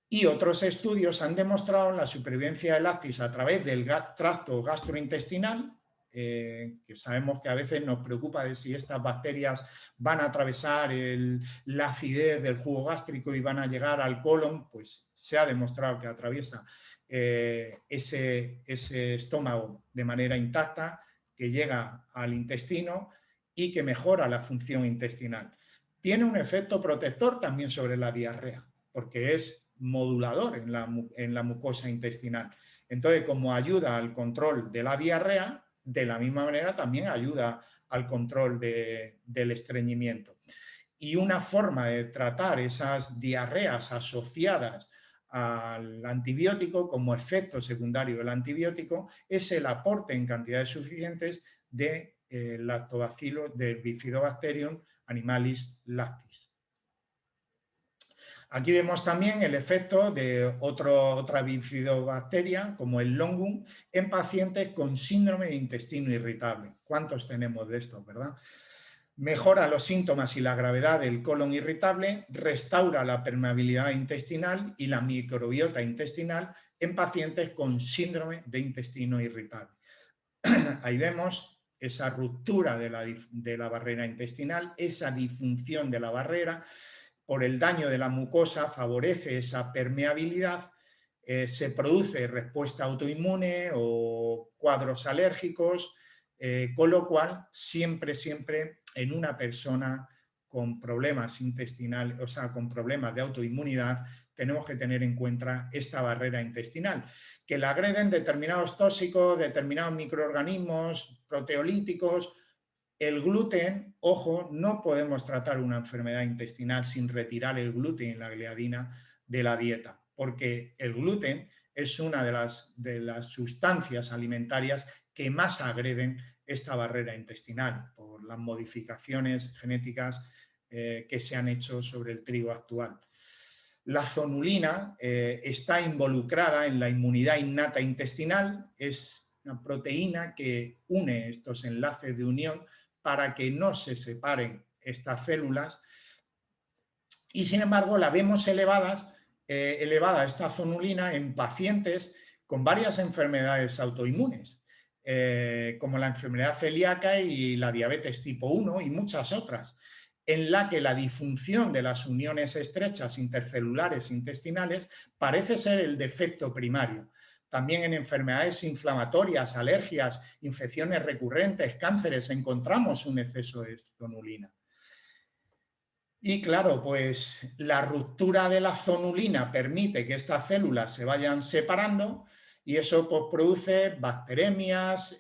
y otros estudios han demostrado la supervivencia de Lactis a través del tracto gastrointestinal, que sabemos que a veces nos preocupa de si estas bacterias van a atravesar la acidez del jugo gástrico y van a llegar al colon. Pues se ha demostrado que atraviesa ese estómago de manera intacta, que llega al intestino y que mejora la función intestinal. Tiene un efecto protector también sobre la diarrea, porque es modulador en la mucosa intestinal. Entonces, como ayuda al control de la diarrea, de la misma manera también ayuda al control del estreñimiento. Y una forma de tratar esas diarreas asociadas al antibiótico como efecto secundario del antibiótico es el aporte en cantidades suficientes de lactobacillus del Bifidobacterium animalis lactis. Aquí vemos también el efecto de otra bifidobacteria, como el longum, en pacientes con síndrome de intestino irritable. ¿Cuántos tenemos de estos, verdad? Mejora los síntomas y la gravedad del colon irritable, restaura la permeabilidad intestinal y la microbiota intestinal en pacientes con síndrome de intestino irritable. Ahí vemos esa ruptura de la barrera intestinal, esa disfunción de la barrera por el daño de la mucosa, favorece esa permeabilidad, se produce respuesta autoinmune o cuadros alérgicos, con lo cual siempre en una persona con problemas intestinales, o sea, con problemas de autoinmunidad, tenemos que tener en cuenta esta barrera intestinal, que la agreden determinados tóxicos, determinados microorganismos, proteolíticos. El gluten, ojo, no podemos tratar una enfermedad intestinal sin retirar el gluten y la gliadina de la dieta, porque el gluten es una de las sustancias alimentarias que más agreden esta barrera intestinal por las modificaciones genéticas que se han hecho sobre el trigo actual. La zonulina está involucrada en la inmunidad innata intestinal, es una proteína que une estos enlaces de unión para que no se separen estas células, y sin embargo la vemos elevada esta zonulina en pacientes con varias enfermedades autoinmunes, como la enfermedad celíaca y la diabetes tipo 1 y muchas otras, en la que la disfunción de las uniones estrechas intercelulares intestinales parece ser el defecto primario. También en enfermedades inflamatorias, alergias, infecciones recurrentes, cánceres, encontramos un exceso de zonulina. Y claro, pues la ruptura de la zonulina permite que estas células se vayan separando y eso pues, produce bacteremias,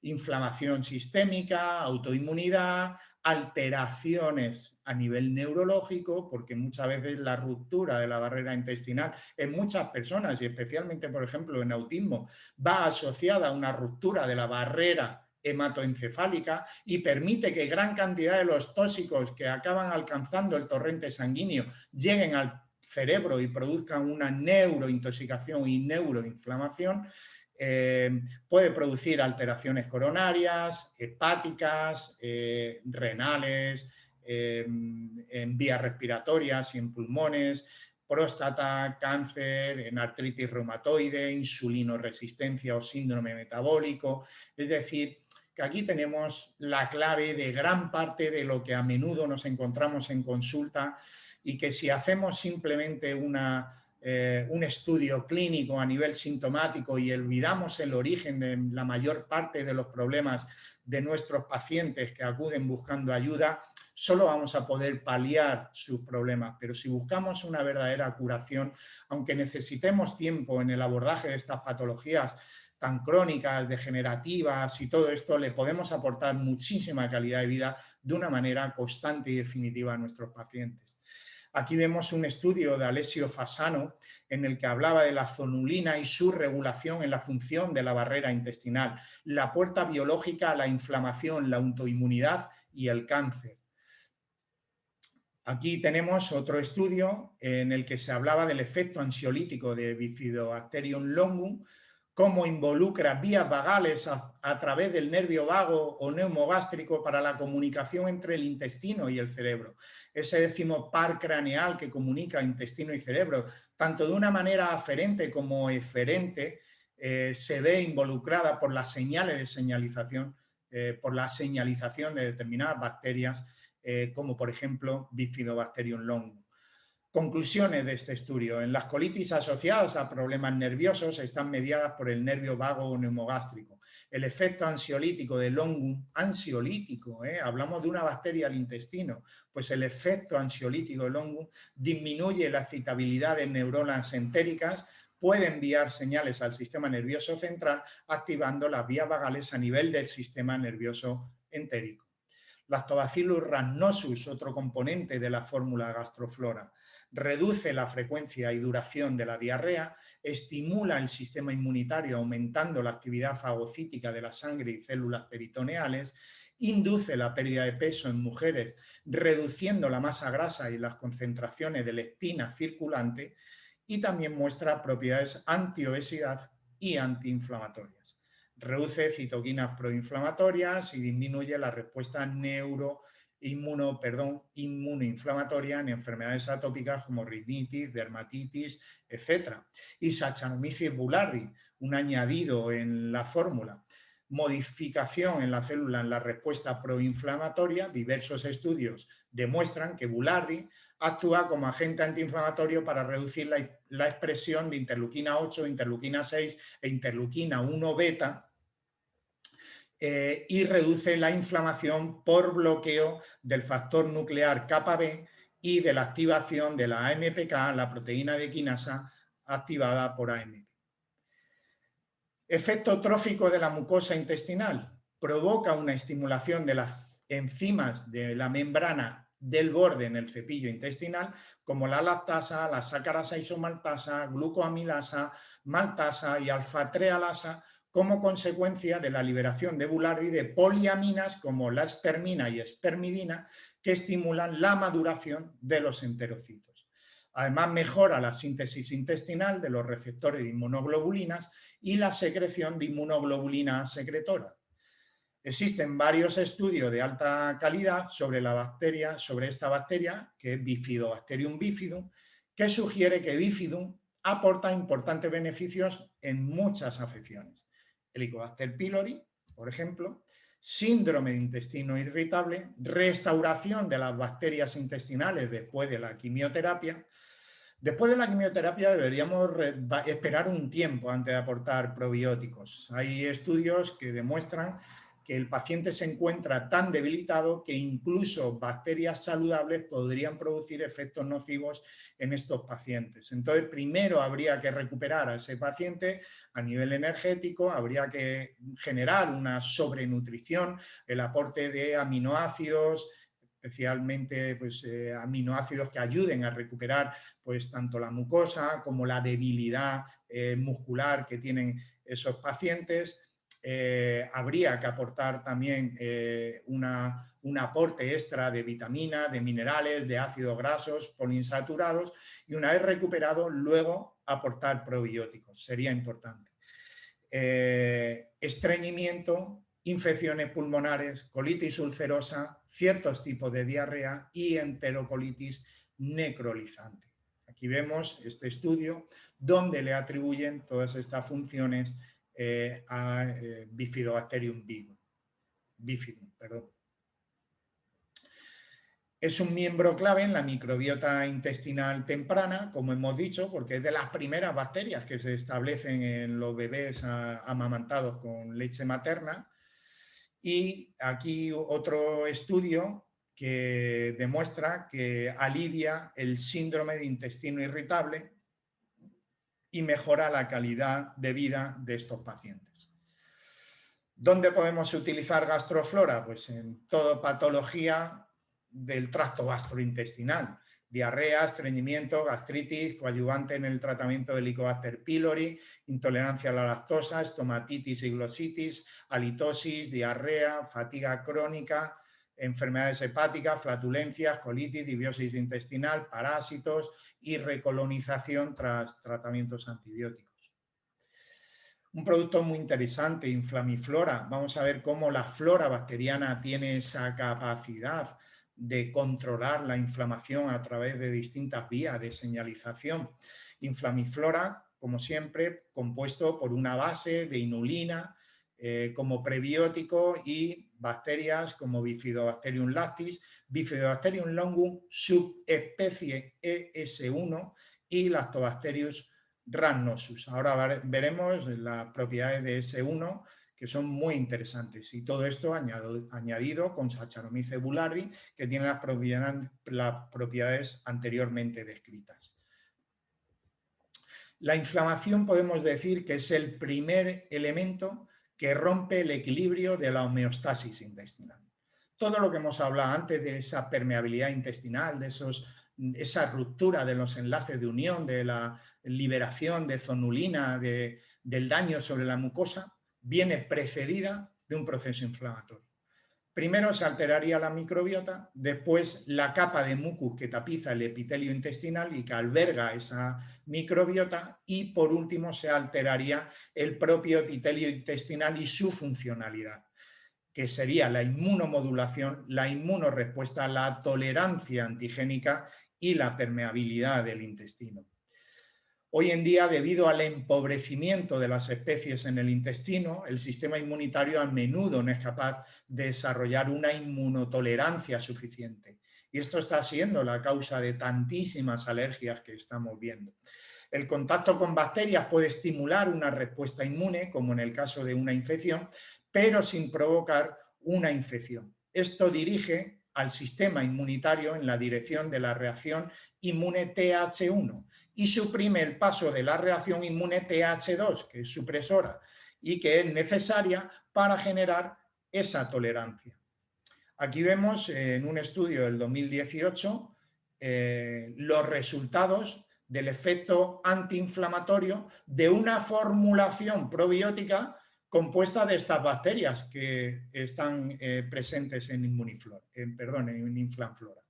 inflamación sistémica, autoinmunidad, alteraciones a nivel neurológico, porque muchas veces la ruptura de la barrera intestinal en muchas personas, y especialmente, por ejemplo, en autismo, va asociada a una ruptura de la barrera hematoencefálica y permite que gran cantidad de los tóxicos que acaban alcanzando el torrente sanguíneo lleguen al cerebro y produzcan una neurointoxicación y neuroinflamación. Puede producir alteraciones coronarias, hepáticas, renales, en vías respiratorias y en pulmones, próstata, cáncer, en artritis reumatoide, insulinoresistencia o síndrome metabólico. Es decir, que aquí tenemos la clave de gran parte de lo que a menudo nos encontramos en consulta y que si hacemos simplemente un estudio clínico a nivel sintomático y olvidamos el origen de la mayor parte de los problemas de nuestros pacientes que acuden buscando ayuda, solo vamos a poder paliar sus problemas. Pero si buscamos una verdadera curación, aunque necesitemos tiempo en el abordaje de estas patologías tan crónicas, degenerativas y todo esto, le podemos aportar muchísima calidad de vida de una manera constante y definitiva a nuestros pacientes. Aquí vemos un estudio de Alessio Fasano en el que hablaba de la zonulina y su regulación en la función de la barrera intestinal, la puerta biológica a la inflamación, la autoinmunidad y el cáncer. Aquí tenemos otro estudio en el que se hablaba del efecto ansiolítico de Bifidobacterium longum, cómo involucra vías vagales a través del nervio vago o neumogástrico para la comunicación entre el intestino y el cerebro. Ese décimo par craneal que comunica intestino y cerebro, tanto de una manera aferente como eferente, se ve involucrada por las señales de señalización, por la señalización de determinadas bacterias, como por ejemplo Bifidobacterium longum. Conclusiones de este estudio. En las colitis asociadas a problemas nerviosos están mediadas por el nervio vago o neumogástrico. El efecto ansiolítico de longum, ansiolítico, hablamos de una bacteria al intestino, pues el efecto ansiolítico de longum disminuye la excitabilidad de neuronas entéricas, puede enviar señales al sistema nervioso central, activando las vías vagales a nivel del sistema nervioso entérico. Lactobacillus rhamnosus, otro componente de la fórmula gastroflora, reduce la frecuencia y duración de la diarrea, estimula el sistema inmunitario aumentando la actividad fagocítica de la sangre y células peritoneales, induce la pérdida de peso en mujeres, reduciendo la masa grasa y las concentraciones de leptina circulante, y también muestra propiedades antiobesidad y antiinflamatorias. Reduce citoquinas proinflamatorias y disminuye la respuesta inmunoinflamatoria en enfermedades atópicas como rinitis, dermatitis, etc. Y Saccharomyces boulardii, un añadido en la fórmula. Modificación en la célula en la respuesta proinflamatoria. Diversos estudios demuestran que Boulardii actúa como agente antiinflamatorio para reducir la expresión de interleuquina 8, interleuquina 6 e interleuquina 1 beta, y reduce la inflamación por bloqueo del factor nuclear kappa B y de la activación de la AMPK, la proteína de quinasa activada por AMP. Efecto trófico de la mucosa intestinal. Provoca una estimulación de las enzimas de la membrana del borde en el cepillo intestinal, como la lactasa, la sacarasa isomaltasa, glucoamilasa, maltasa y alfa-trealasa, como consecuencia de la liberación de Boulardii de poliaminas como la espermina y espermidina, que estimulan la maduración de los enterocitos. Además, mejora la síntesis intestinal de los receptores de inmunoglobulinas y la secreción de inmunoglobulina secretora. Existen varios estudios de alta calidad sobre esta bacteria, que es Bifidobacterium bifidum, que sugiere que Bifidum aporta importantes beneficios en muchas afecciones. Helicobacter pylori, por ejemplo, síndrome de intestino irritable, restauración de las bacterias intestinales después de la quimioterapia. Después de la quimioterapia deberíamos esperar un tiempo antes de aportar probióticos. Hay estudios que demuestran que el paciente se encuentra tan debilitado que incluso bacterias saludables podrían producir efectos nocivos en estos pacientes. Entonces, primero habría que recuperar a ese paciente a nivel energético, habría que generar una sobrenutrición, el aporte de aminoácidos, especialmente pues, aminoácidos que ayuden a recuperar pues, tanto la mucosa como la debilidad muscular que tienen esos pacientes. Habría que aportar también un aporte extra de vitaminas, de minerales, de ácidos grasos poliinsaturados y una vez recuperado, luego aportar probióticos. Sería importante. Estreñimiento, infecciones pulmonares, colitis ulcerosa, ciertos tipos de diarrea y enterocolitis necrolizante. Aquí vemos este estudio donde le atribuyen todas estas funciones a Bifidobacterium bifidum. Es un miembro clave en la microbiota intestinal temprana, como hemos dicho, porque es de las primeras bacterias que se establecen en los bebés amamantados con leche materna. Y aquí otro estudio que demuestra que alivia el síndrome de intestino irritable y mejora la calidad de vida de estos pacientes. ¿Dónde podemos utilizar gastroflora? Pues en toda patología del tracto gastrointestinal, diarrea, estreñimiento, gastritis, coadyuvante en el tratamiento de Helicobacter pylori, intolerancia a la lactosa, estomatitis y glositis, halitosis, diarrea, fatiga crónica, enfermedades hepáticas, flatulencias, colitis, disbiosis intestinal, parásitos y recolonización tras tratamientos antibióticos. Un producto muy interesante, Inflamiflora. Vamos a ver cómo la flora bacteriana tiene esa capacidad de controlar la inflamación a través de distintas vías de señalización. Inflamiflora, como siempre, compuesto por una base de inulina como prebiótico y bacterias como Bifidobacterium lactis, Bifidobacterium longum subespecie ES1 y Lactobacterius rhamnosus. Ahora veremos las propiedades de S1 que son muy interesantes y todo esto añadido con Saccharomyces boulardii que tiene las propiedades anteriormente descritas. La inflamación podemos decir que es el primer elemento que rompe el equilibrio de la homeostasis intestinal. Todo lo que hemos hablado antes de esa permeabilidad intestinal, de esa ruptura de los enlaces de unión, de la liberación de zonulina, del daño sobre la mucosa, viene precedida de un proceso inflamatorio. Primero se alteraría la microbiota, después la capa de mucus que tapiza el epitelio intestinal y que alberga esa microbiota y por último se alteraría el propio epitelio intestinal y su funcionalidad, que sería la inmunomodulación, la inmunorespuesta, la tolerancia antigénica y la permeabilidad del intestino. Hoy en día, debido al empobrecimiento de las especies en el intestino, el sistema inmunitario a menudo no es capaz de desarrollar una inmunotolerancia suficiente. Y esto está siendo la causa de tantísimas alergias que estamos viendo. El contacto con bacterias puede estimular una respuesta inmune, como en el caso de una infección, pero sin provocar una infección. Esto dirige al sistema inmunitario en la dirección de la reacción inmune Th1 y suprime el paso de la reacción inmune Th2, que es supresora y que es necesaria para generar esa tolerancia. Aquí vemos en un estudio del 2018 los resultados del efecto antiinflamatorio de una formulación probiótica compuesta de estas bacterias que están presentes en Inflamflora.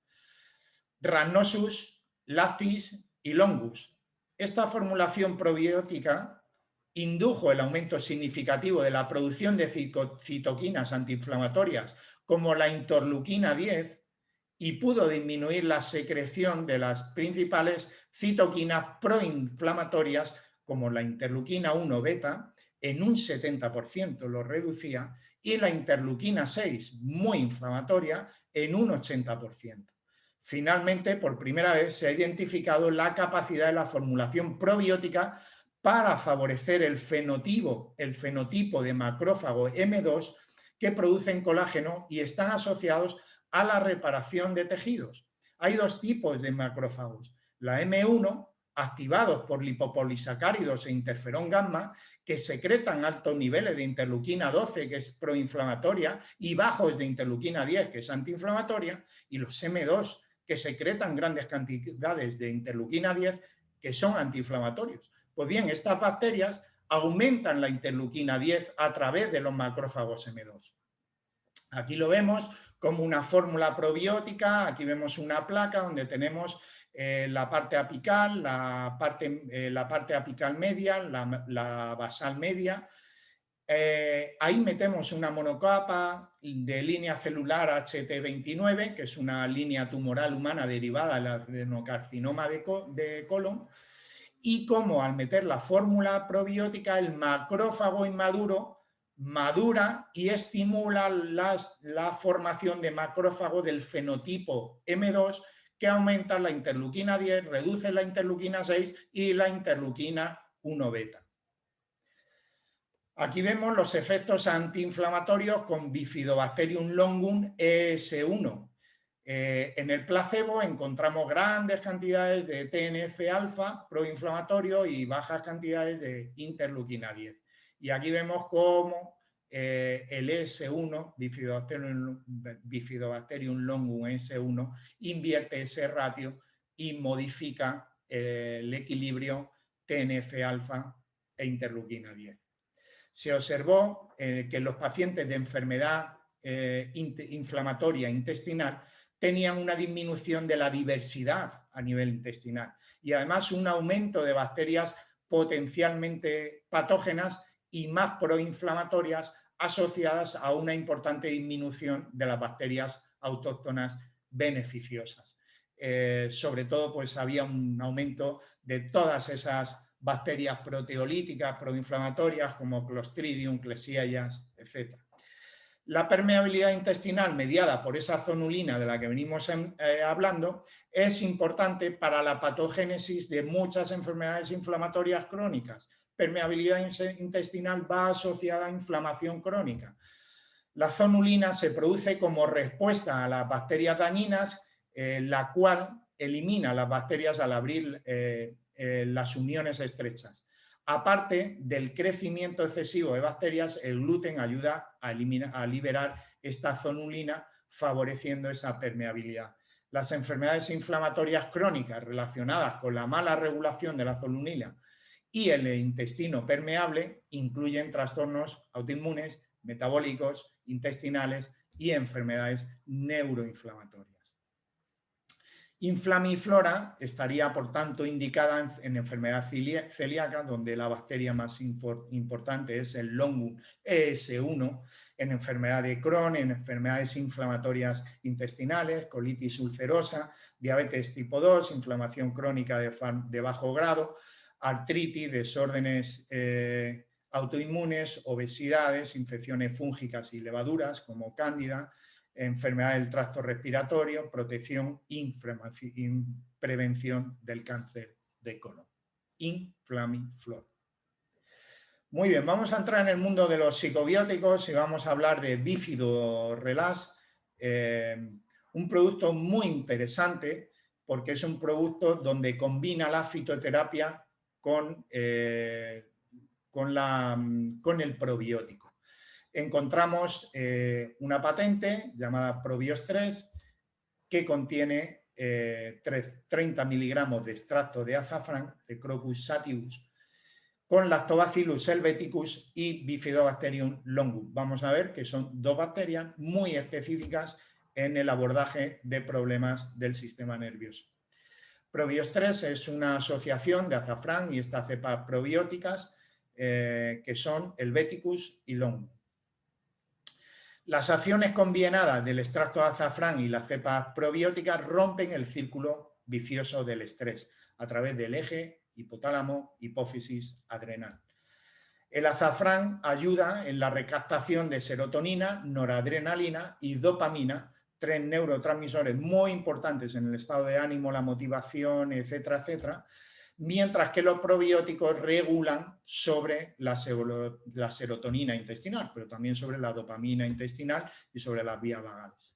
Rhamnosus, lactis y longus. Esta formulación probiótica indujo el aumento significativo de la producción de citoquinas antiinflamatorias como la interleuquina 10 y pudo disminuir la secreción de las principales citoquinas proinflamatorias como la interleuquina 1 beta en un 70% lo reducía y la interleuquina 6 muy inflamatoria en un 80%. Finalmente, por primera vez se ha identificado la capacidad de la formulación probiótica para favorecer el fenotipo de macrófago M2 que producen colágeno y están asociados a la reparación de tejidos. Hay dos tipos de macrófagos, la M1, activados por lipopolisacáridos e interferón gamma, que secretan altos niveles de interleuquina 12, que es proinflamatoria, y bajos de interleuquina 10, que es antiinflamatoria, y los M2, que secretan grandes cantidades de interleuquina 10, que son antiinflamatorios. Pues bien, estas bacterias aumentan la interleuquina 10 a través de los macrófagos M2. Aquí lo vemos como una fórmula probiótica, aquí vemos una placa donde tenemos la parte apical, la parte apical media, la basal media. Ahí metemos una monocapa de línea celular HT29, que es una línea tumoral humana derivada del adenocarcinoma de colon, y como al meter la fórmula probiótica, el macrófago inmaduro madura y estimula la formación de macrófago del fenotipo M2, que aumenta la interleuquina 10, reduce la interleuquina 6 y la interleuquina 1 beta. Aquí vemos los efectos antiinflamatorios con Bifidobacterium longum ES1. En el placebo encontramos grandes cantidades de TNF-alfa proinflamatorio y bajas cantidades de interleuquina 10. Y aquí vemos cómo el ES1, Bifidobacterium longum ES1, invierte ese ratio y modifica el equilibrio TNF-alfa e interleuquina 10. Se observó que en los pacientes de enfermedad inflamatoria intestinal tenían una disminución de la diversidad a nivel intestinal y además un aumento de bacterias potencialmente patógenas y más proinflamatorias asociadas a una importante disminución de las bacterias autóctonas beneficiosas. Sobre todo, pues había un aumento de todas esas bacterias proteolíticas, proinflamatorias, como Clostridium, Klebsiellas, etc. La permeabilidad intestinal mediada por esa zonulina de la que venimos hablando es importante para la patogénesis de muchas enfermedades inflamatorias crónicas. Permeabilidad intestinal va asociada a inflamación crónica. La zonulina se produce como respuesta a las bacterias dañinas, la cual elimina las bacterias al abrir las uniones estrechas. Aparte del crecimiento excesivo de bacterias, el gluten ayuda a liberar esta zonulina, favoreciendo esa permeabilidad. Las enfermedades inflamatorias crónicas relacionadas con la mala regulación de la zonulina y el intestino permeable incluyen trastornos autoinmunes, metabólicos, intestinales y enfermedades neuroinflamatorias. Inflamiflora estaría, por tanto, indicada en enfermedad celíaca, donde la bacteria más importante es el Longum ES1, en enfermedad de Crohn, en enfermedades inflamatorias intestinales, colitis ulcerosa, diabetes tipo 2, inflamación crónica de bajo grado, artritis, desórdenes autoinmunes, obesidades, infecciones fúngicas y levaduras como cándida, enfermedad del tracto respiratorio, protección, prevención del cáncer de colon. Inflamiflora. Muy bien, vamos a entrar en el mundo de los psicobióticos y vamos a hablar de Bifido Relax, un producto muy interesante porque es un producto donde combina la fitoterapia con el probiótico. Encontramos una patente llamada Probios3 que contiene 30 miligramos de extracto de azafrán, de Crocus sativus, con Lactobacillus helveticus y Bifidobacterium longum. Vamos a ver que son dos bacterias muy específicas en el abordaje de problemas del sistema nervioso. Probios3 es una asociación de azafrán y estas cepas probióticas que son helveticus y longum. Las acciones combinadas del extracto de azafrán y las cepas probióticas rompen el círculo vicioso del estrés a través del eje hipotálamo, hipófisis, adrenal. El azafrán ayuda en la recaptación de serotonina, noradrenalina y dopamina, tres neurotransmisores muy importantes en el estado de ánimo, la motivación, etcétera, etcétera, mientras que los probióticos regulan sobre la serotonina intestinal, pero también sobre la dopamina intestinal y sobre las vías vagales.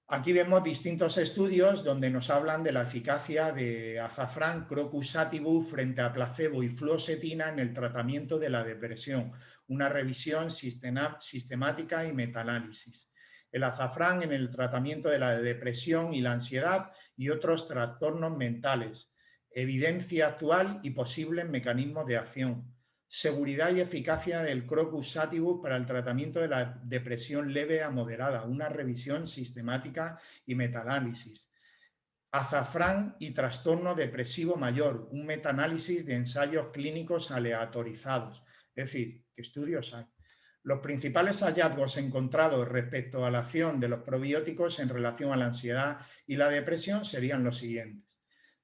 Aquí vemos distintos estudios donde nos hablan de la eficacia de azafrán, Crocus sativus frente a placebo y fluoxetina en el tratamiento de la depresión, una revisión sistemática y metaanálisis. El azafrán en el tratamiento de la depresión y la ansiedad y otros trastornos mentales, evidencia actual y posibles mecanismos de acción, seguridad y eficacia del Crocus sativus para el tratamiento de la depresión leve a moderada, una revisión sistemática y metaanálisis. Azafrán y trastorno depresivo mayor, un metaanálisis de ensayos clínicos aleatorizados. Es decir, ¿qué estudios hay? Los principales hallazgos encontrados respecto a la acción de los probióticos en relación a la ansiedad y la depresión serían los siguientes.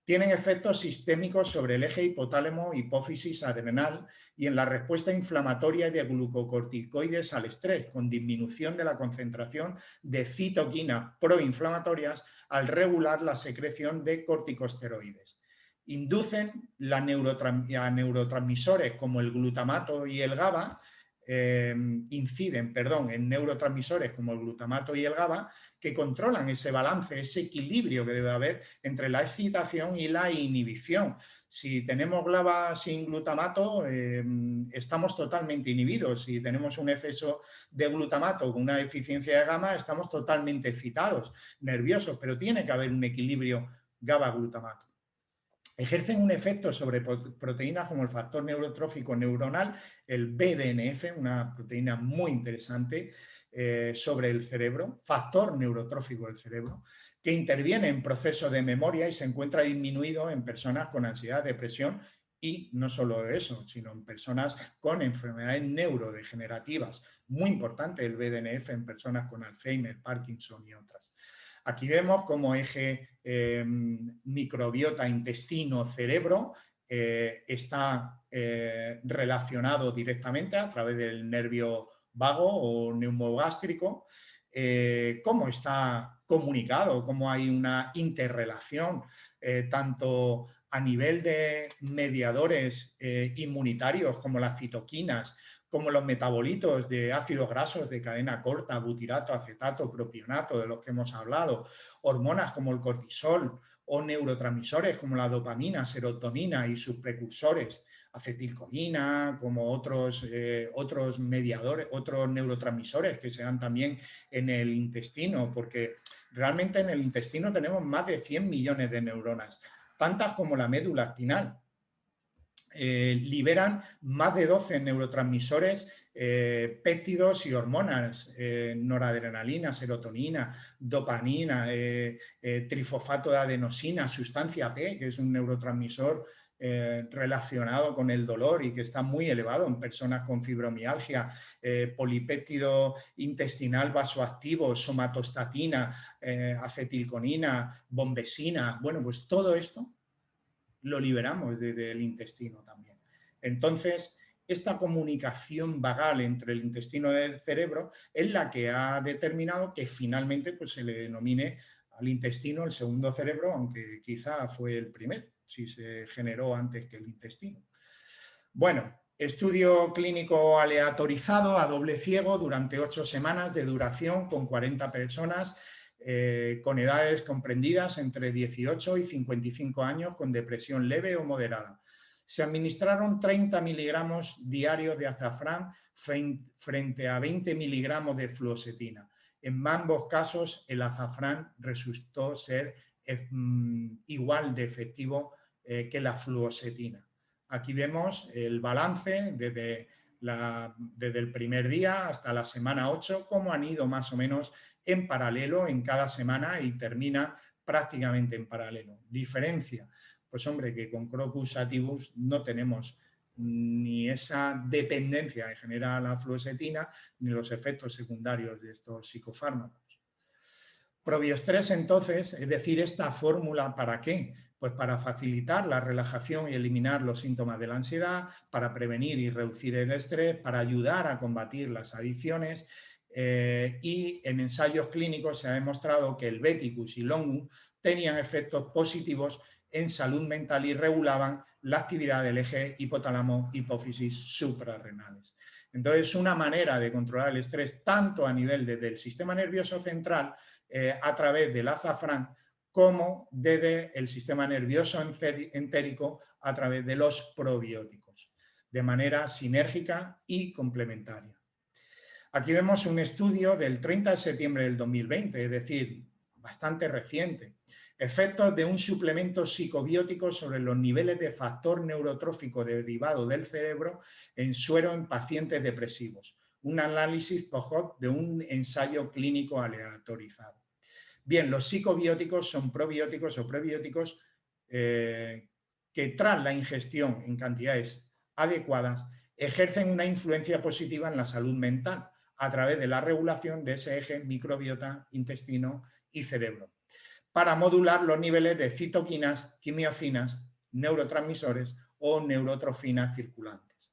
Tienen efectos sistémicos sobre el eje hipotálamo-hipófisis adrenal y en la respuesta inflamatoria de glucocorticoides al estrés, con disminución de la concentración de citoquinas proinflamatorias al regular la secreción de corticosteroides. Inducen a neurotransmisores como el glutamato y el GABA, inciden en neurotransmisores como el glutamato y el GABA, que controlan ese balance, ese equilibrio que debe haber entre la excitación y la inhibición. Si tenemos GABA sin glutamato, estamos totalmente inhibidos. Si tenemos un exceso de glutamato con una deficiencia de GABA, estamos totalmente excitados, nerviosos, pero tiene que haber un equilibrio GABA-glutamato. Ejercen un efecto sobre proteínas como el factor neurotrófico neuronal, el BDNF, una proteína muy interesante sobre el cerebro, factor neurotrófico del cerebro, que interviene en procesos de memoria y se encuentra disminuido en personas con ansiedad, depresión y no solo eso, sino en personas con enfermedades neurodegenerativas. Muy importante el BDNF en personas con Alzheimer, Parkinson y otras. Aquí vemos como eje microbiota intestino-cerebro está relacionado directamente a través del nervio vago o neumogástrico, cómo está comunicado, cómo hay una interrelación tanto a nivel de mediadores inmunitarios como las citoquinas, como los metabolitos de ácidos grasos de cadena corta, butirato, acetato, propionato, de los que hemos hablado, hormonas como el cortisol o neurotransmisores como la dopamina, serotonina y sus precursores, acetilcolina, como otros mediadores, otros neurotransmisores que se dan también en el intestino, porque realmente en el intestino tenemos más de 100 millones de neuronas, tantas como la médula espinal. Liberan más de 12 neurotransmisores, péptidos y hormonas, noradrenalina, serotonina, dopamina, trifosfato de adenosina, sustancia P, que es un neurotransmisor relacionado con el dolor y que está muy elevado en personas con fibromialgia, polipéptido intestinal vasoactivo, somatostatina, acetilcolina, bombesina. Bueno, pues todo esto lo liberamos desde el intestino también. Entonces, esta comunicación vagal entre el intestino y el cerebro es la que ha determinado que finalmente pues, se le denomine al intestino el segundo cerebro, aunque quizá fue el primero, si se generó antes que el intestino. Bueno, estudio clínico aleatorizado a doble ciego durante 8 semanas de duración con 40 personas con edades comprendidas entre 18 y 55 años con depresión leve o moderada. Se administraron 30 miligramos diarios de azafrán frente a 20 miligramos de fluoxetina. En ambos casos, el azafrán resultó ser igual de efectivo que la fluoxetina. Aquí vemos el balance desde el primer día hasta la semana 8, cómo han ido más o menos en paralelo en cada semana y termina prácticamente en paralelo. Diferencia, pues hombre, que con Crocus sativus no tenemos ni esa dependencia que genera la fluoxetina ni los efectos secundarios de estos psicofármacos. Probiostrés, entonces, es decir, esta fórmula, ¿para qué? Pues para facilitar la relajación y eliminar los síntomas de la ansiedad, para prevenir y reducir el estrés, para ayudar a combatir las adicciones, y en ensayos clínicos se ha demostrado que el Beticus y Longum tenían efectos positivos en salud mental y regulaban la actividad del eje hipotálamo-hipófisis suprarrenales. Entonces, es una manera de controlar el estrés tanto a nivel del sistema nervioso central a través del azafrán como desde el sistema nervioso entérico a través de los probióticos, de manera sinérgica y complementaria. Aquí vemos un estudio del 30 de septiembre del 2020, es decir, bastante reciente. Efectos de un suplemento psicobiótico sobre los niveles de factor neurotrófico derivado del cerebro en suero en pacientes depresivos. Un análisis post-hoc de un ensayo clínico aleatorizado. Bien, los psicobióticos son probióticos o prebióticos que tras la ingestión en cantidades adecuadas ejercen una influencia positiva en la salud mental a través de la regulación de ese eje microbiota, intestino y cerebro, para modular los niveles de citoquinas, quimiocinas, neurotransmisores o neurotrofinas circulantes.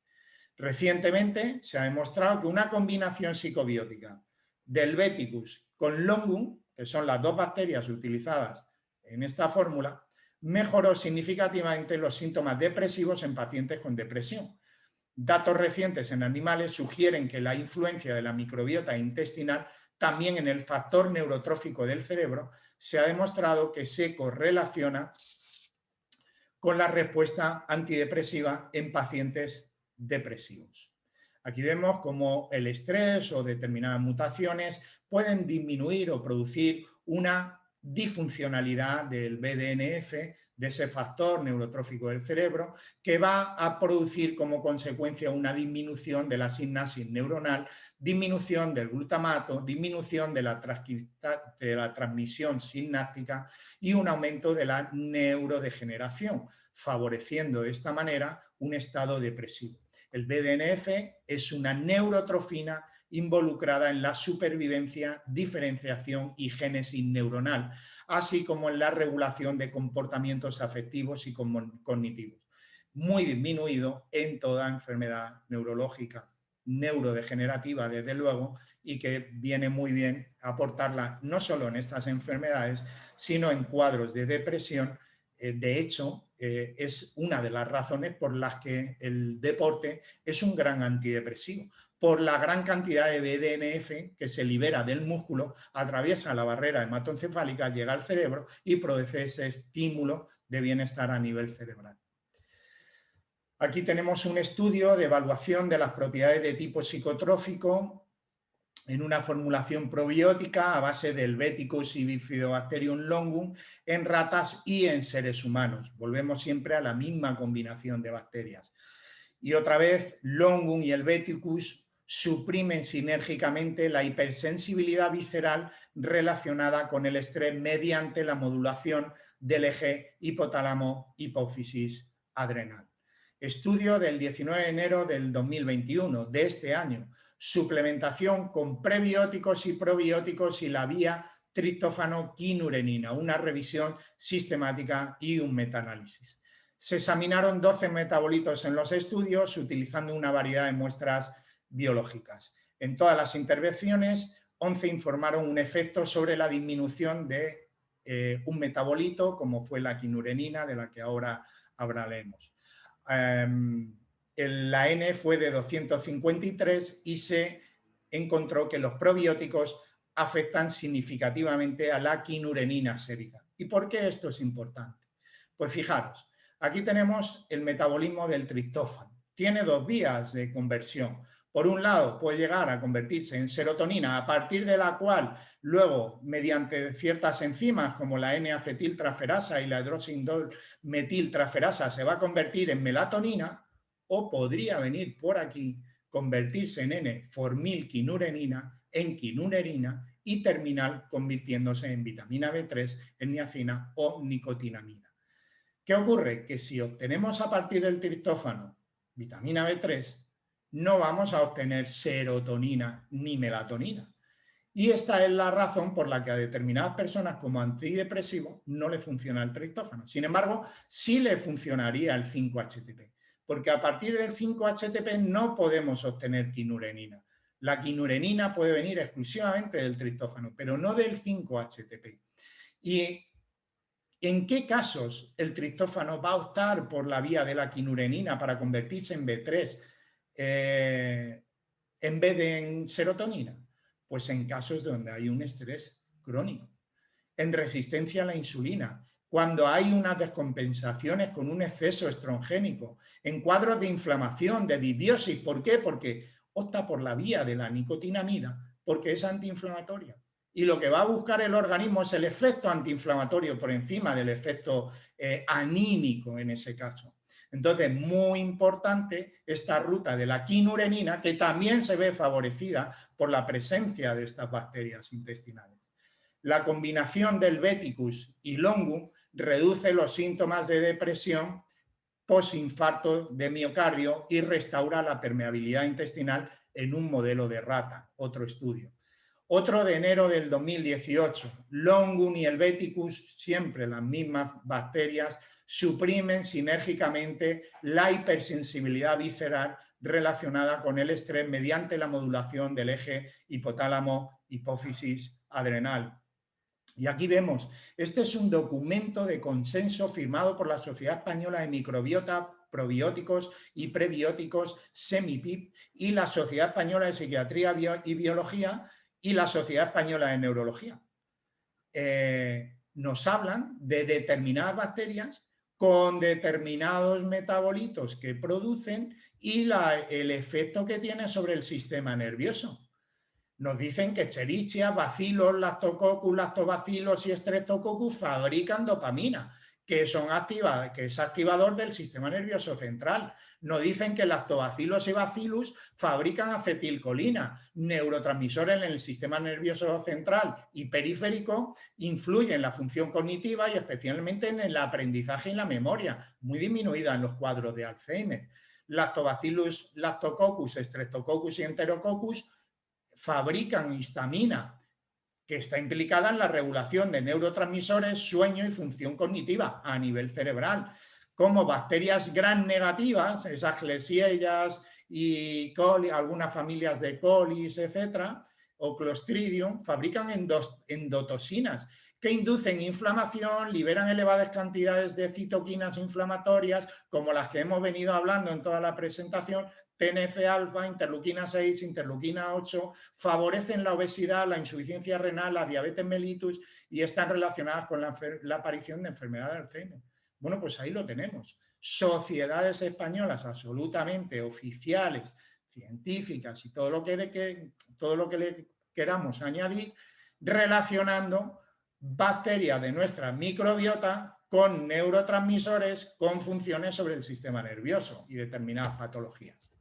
Recientemente se ha demostrado que una combinación psicobiótica del Veticus con Longum, que son las dos bacterias utilizadas en esta fórmula, mejoró significativamente los síntomas depresivos en pacientes con depresión. Datos recientes en animales sugieren que la influencia de la microbiota intestinal también en el factor neurotrófico del cerebro se ha demostrado que se correlaciona con la respuesta antidepresiva en pacientes depresivos. Aquí vemos cómo el estrés o determinadas mutaciones pueden disminuir o producir una disfuncionalidad del BDNF, de ese factor neurotrófico del cerebro, que va a producir como consecuencia una disminución de la sinapsis neuronal, disminución del glutamato, disminución de la transmisión sináptica y un aumento de la neurodegeneración, favoreciendo de esta manera un estado depresivo. El BDNF es una neurotrofina involucrada en la supervivencia, diferenciación y génesis neuronal, así como en la regulación de comportamientos afectivos y cognitivos, muy disminuido en toda enfermedad neurológica, neurodegenerativa desde luego, y que viene muy bien aportarla no solo en estas enfermedades, sino en cuadros de depresión. De hecho, es una de las razones por las que el deporte es un gran antidepresivo, por la gran cantidad de BDNF que se libera del músculo, atraviesa la barrera hematoencefálica, llega al cerebro y produce ese estímulo de bienestar a nivel cerebral. Aquí tenemos un estudio de evaluación de las propiedades de tipo psicotrófico en una formulación probiótica a base del Veticus y Bifidobacterium longum en ratas y en seres humanos. Volvemos siempre a la misma combinación de bacterias. Y otra vez, Longum y el Veticus suprimen sinérgicamente la hipersensibilidad visceral relacionada con el estrés mediante la modulación del eje hipotálamo-hipófisis adrenal. Estudio del 19 de enero del 2021, de este año. Suplementación con prebióticos y probióticos y la vía triptófano-quinurenina, una revisión sistemática y un metaanálisis. Se examinaron 12 metabolitos en los estudios utilizando una variedad de muestras biológicas. En todas las intervenciones, 11 informaron un efecto sobre la disminución de un metabolito, como fue la quinurenina, de la que ahora hablaremos. La N fue de 253 y se encontró que los probióticos afectan significativamente a la quinurenina sérica. ¿Y por qué esto es importante? Pues fijaros, aquí tenemos el metabolismo del triptófano. Tiene dos vías de conversión. Por un lado, puede llegar a convertirse en serotonina, a partir de la cual luego, mediante ciertas enzimas como la N-acetiltraferasa y la hidroxindol-metiltraferasa, se va a convertir en melatonina, o podría venir por aquí, convertirse en N-formilquinurenina, en quinurenina y terminar convirtiéndose en vitamina B3, en niacina o nicotinamida. ¿Qué ocurre? Que si obtenemos a partir del triptófano vitamina B3, no vamos a obtener serotonina ni melatonina. Y esta es la razón por la que a determinadas personas como antidepresivo no le funciona el triptófano. Sin embargo, sí le funcionaría el 5-HTP, porque a partir del 5-HTP no podemos obtener quinurenina. La quinurenina puede venir exclusivamente del triptófano, pero no del 5-HTP. Y ¿En qué casos el triptófano va a optar por la vía de la quinurenina para convertirse en B3 en vez de en serotonina? Pues en casos donde hay un estrés crónico, en resistencia a la insulina, cuando hay unas descompensaciones con un exceso estrogénico, en cuadros de inflamación, de disbiosis. ¿Por qué? Porque opta por la vía de la nicotinamida, porque es antiinflamatoria. Y lo que va a buscar el organismo es el efecto antiinflamatorio por encima del efecto anímico en ese caso. Entonces, muy importante esta ruta de la quinurenina, que también se ve favorecida por la presencia de estas bacterias intestinales. La combinación del Veticus y Longum reduce los síntomas de depresión posinfarto de miocardio y restaura la permeabilidad intestinal en un modelo de rata, otro estudio. Otro de enero del 2018, Longum y el Veticus, siempre las mismas bacterias, suprimen sinérgicamente la hipersensibilidad visceral relacionada con el estrés mediante la modulación del eje hipotálamo-hipófisis-adrenal. Y aquí vemos, este es un documento de consenso firmado por la Sociedad Española de Microbiota, Probióticos y Prebióticos, SEMIPIP, y la Sociedad Española de Psiquiatría y Biología y la Sociedad Española de Neurología. Nos hablan de determinadas bacterias con determinados metabolitos que producen y el efecto que tiene sobre el sistema nervioso. Nos dicen que Escherichia, Bacillus, Lactococcus, Lactobacillus y Streptococcus fabrican dopamina, que es activador del sistema nervioso central. Nos dicen que Lactobacillus y Bacillus fabrican acetilcolina, neurotransmisores en el sistema nervioso central y periférico, influyen en la función cognitiva y especialmente en el aprendizaje y la memoria, muy disminuida en los cuadros de Alzheimer. Lactobacillus, Lactococcus, Streptococcus y Enterococcus fabrican histamina, que está implicada en la regulación de neurotransmisores, sueño y función cognitiva a nivel cerebral. Como bacterias gram negativas, esas Klebsiellas y coli, algunas familias de colis, etcétera, o Clostridium, fabrican endotoxinas que inducen inflamación, liberan elevadas cantidades de citoquinas inflamatorias, como las que hemos venido hablando en toda la presentación, TNF-alfa, interleuquina 6, interleuquina 8, favorecen la obesidad, la insuficiencia renal, la diabetes mellitus y están relacionadas con la aparición de enfermedad de Alzheimer. Bueno, pues ahí lo tenemos. Sociedades españolas absolutamente oficiales, científicas y todo lo que le queramos añadir, relacionando bacterias de nuestra microbiota con neurotransmisores, con funciones sobre el sistema nervioso y determinadas patologías.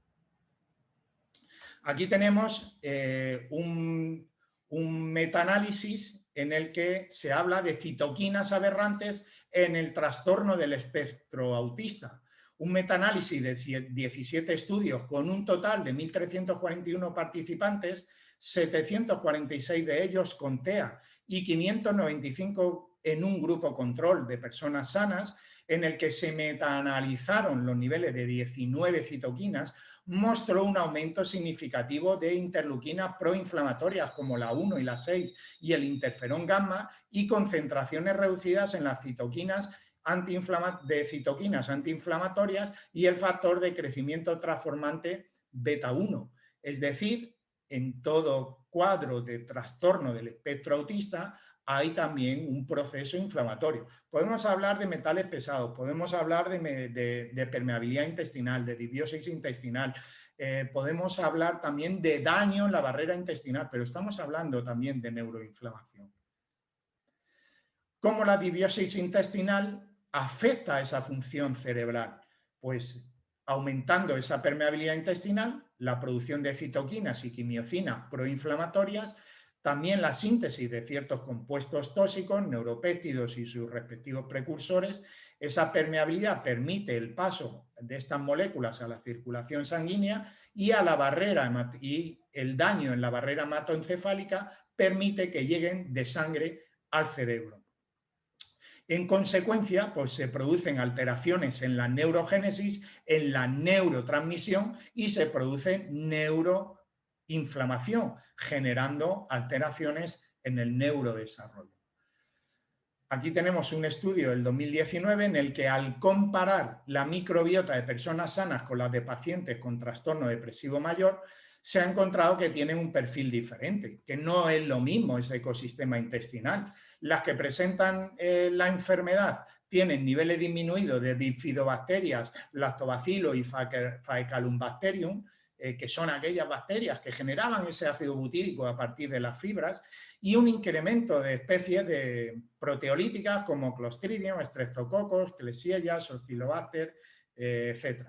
Aquí tenemos un metaanálisis en el que se habla de citoquinas aberrantes en el trastorno del espectro autista. Un metaanálisis de 17 estudios con un total de 1.341 participantes, 746 de ellos con TEA y 595 en un grupo control de personas sanas, en el que se metaanalizaron los niveles de 19 citoquinas, mostró un aumento significativo de interleuquinas proinflamatorias como la 1 y la 6 y el interferón gamma y concentraciones reducidas en las citoquinas antiinflamatorias y el factor de crecimiento transformante beta 1. Es decir, en todo cuadro de trastorno del espectro autista hay también un proceso inflamatorio. Podemos hablar de metales pesados, podemos hablar de permeabilidad intestinal, de disbiosis intestinal, podemos hablar también de daño en la barrera intestinal, pero estamos hablando también de neuroinflamación. ¿Cómo la disbiosis intestinal afecta a esa función cerebral? Pues aumentando esa permeabilidad intestinal, la producción de citoquinas y quimiocinas proinflamatorias, también la síntesis de ciertos compuestos tóxicos, neuropéptidos y sus respectivos precursores. Esa permeabilidad permite el paso de estas moléculas a la circulación sanguínea y a la barrera, y el daño en la barrera hematoencefálica permite que lleguen de sangre al cerebro. En consecuencia, pues se producen alteraciones en la neurogénesis, en la neurotransmisión y se produce neuroinflamación, generando alteraciones en el neurodesarrollo. Aquí tenemos un estudio del 2019 en el que, al comparar la microbiota de personas sanas con las de pacientes con trastorno depresivo mayor, se ha encontrado que tienen un perfil diferente, que no es lo mismo ese ecosistema intestinal. Las que presentan la enfermedad tienen niveles disminuidos de bifidobacterias, lactobacillus y faecalumbacterium, que son aquellas bacterias que generaban ese ácido butírico a partir de las fibras, y un incremento de especies de proteolíticas como Clostridium, Streptococcus, Klebsiella, Oscillobacter, etc.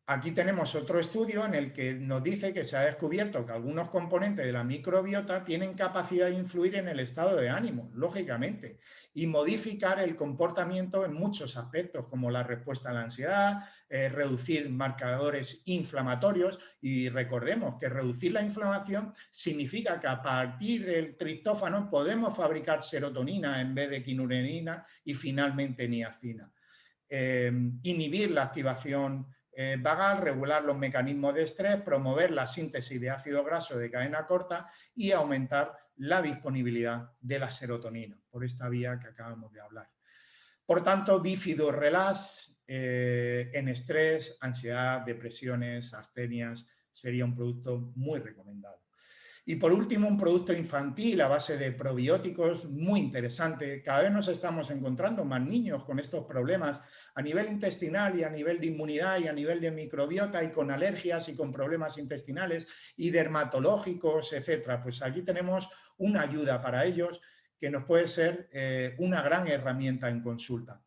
Aquí tenemos otro estudio en el que nos dice que se ha descubierto que algunos componentes de la microbiota tienen capacidad de influir en el estado de ánimo, lógicamente, y modificar el comportamiento en muchos aspectos, como la respuesta a la ansiedad, reducir marcadores inflamatorios, y recordemos que reducir la inflamación significa que a partir del triptófano podemos fabricar serotonina en vez de quinurenina y finalmente niacina. Inhibir la activación vagal, regular los mecanismos de estrés, promover la síntesis de ácido graso de cadena corta y aumentar la disponibilidad de la serotonina, por esta vía que acabamos de hablar. Por tanto, Bifido Relax en estrés, ansiedad, depresiones, astenias, sería un producto muy recomendado. Y por último, un producto infantil a base de probióticos muy interesante. Cada vez nos estamos encontrando más niños con estos problemas a nivel intestinal y a nivel de inmunidad y a nivel de microbiota, y con alergias y con problemas intestinales y dermatológicos, etc. Pues aquí tenemos una ayuda para ellos que nos puede ser una gran herramienta en consulta.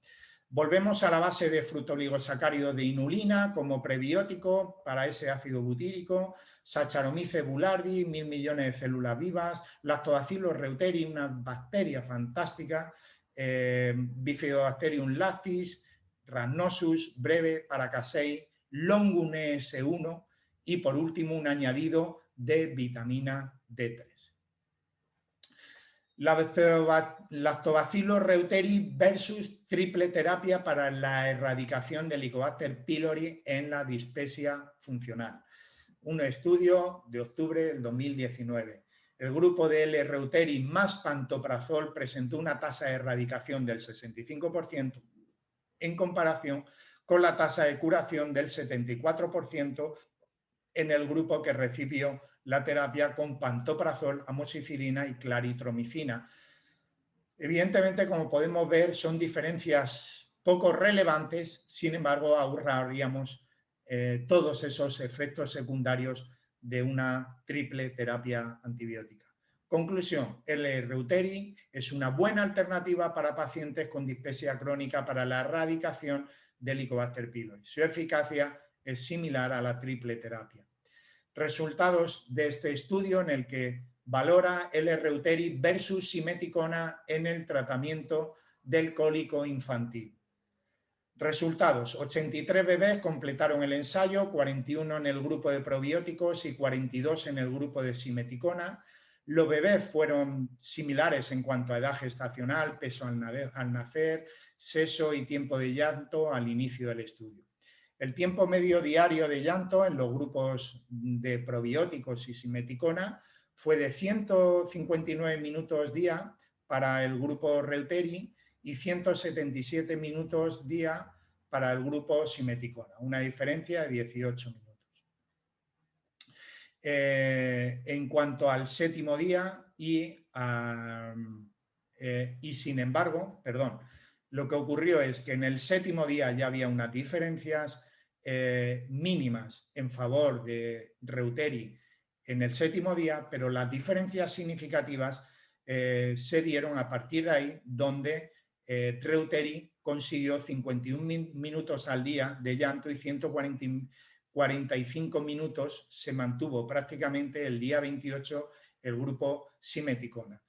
Volvemos a la base de fructooligosacáridos de inulina como prebiótico para ese ácido butírico, Saccharomyces boulardii, 1.000 millones de células vivas, Lactobacillus reuteri, una bacteria fantástica, Bifidobacterium lactis, Rhamnosus, Breve, Paracasei, Longunes 1 y por último un añadido de vitamina D3. Lactobacillus reuteri versus triple terapia para la erradicación del Helicobacter pylori en la dispepsia funcional. Un estudio de octubre del 2019. El grupo de L. reuteri más pantoprazol presentó una tasa de erradicación del 65% en comparación con la tasa de curación del 74% en el grupo que recibió la terapia con pantoprazol, amoxicilina y claritromicina. Evidentemente, como podemos ver, son diferencias poco relevantes, sin embargo, ahorraríamos todos esos efectos secundarios de una triple terapia antibiótica. Conclusión, L. reuteri es una buena alternativa para pacientes con dispepsia crónica para la erradicación del Helicobacter pylori. Su eficacia es similar a la triple terapia. Resultados de este estudio en el que valora L. reuteri versus simeticona en el tratamiento del cólico infantil. Resultados: 83 bebés completaron el ensayo, 41 en el grupo de probióticos y 42 en el grupo de simeticona. Los bebés fueron similares en cuanto a edad gestacional, peso al nacer, sexo y tiempo de llanto al inicio del estudio. El tiempo medio diario de llanto en los grupos de probióticos y simeticona fue de 159 minutos día para el grupo reuteri y 177 minutos día para el grupo simeticona, una diferencia de 18 minutos. En cuanto al séptimo día y sin embargo, lo que ocurrió es que en el séptimo día ya había unas diferencias mínimas en favor de reuteri en el séptimo día, pero las diferencias significativas se dieron a partir de ahí, donde reuteri consiguió 51 minutos al día de llanto y 145 minutos se mantuvo prácticamente el día 28 el grupo simeticona.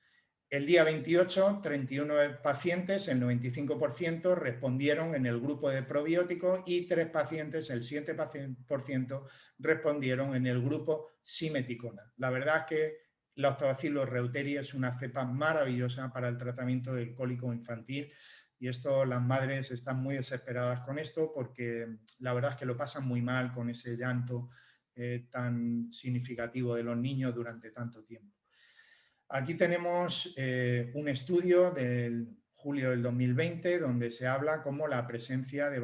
El día 28, 31 pacientes, el 95%, respondieron en el grupo de probióticos y 3 pacientes, el 7%, respondieron en el grupo simeticona. La verdad es que Lactobacillus reuteri es una cepa maravillosa para el tratamiento del cólico infantil, y esto, las madres están muy desesperadas con esto porque la verdad es que lo pasan muy mal con ese llanto tan significativo de los niños durante tanto tiempo. Aquí tenemos un estudio del julio del 2020 donde se habla cómo la presencia de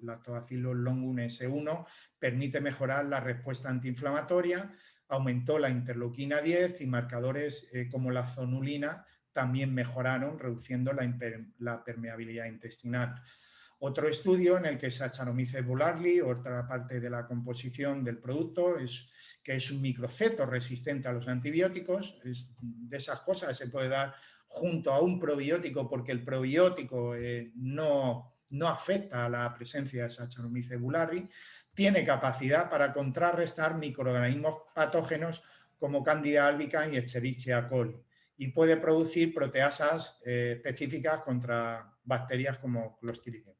Lactobacillus longus S1 permite mejorar la respuesta antiinflamatoria, aumentó la interleuquina 10 y marcadores como la zonulina también mejoraron, reduciendo la permeabilidad intestinal. Otro estudio en el que Saccharomyces boulardii, otra parte de la composición del producto, que es un microceto resistente a los antibióticos. De esas cosas se puede dar junto a un probiótico porque el probiótico no afecta a la presencia de Saccharomyces boulardii. Tiene capacidad para contrarrestar microorganismos patógenos como Candida albicans y Escherichia coli y puede producir proteasas específicas contra bacterias como Clostridium.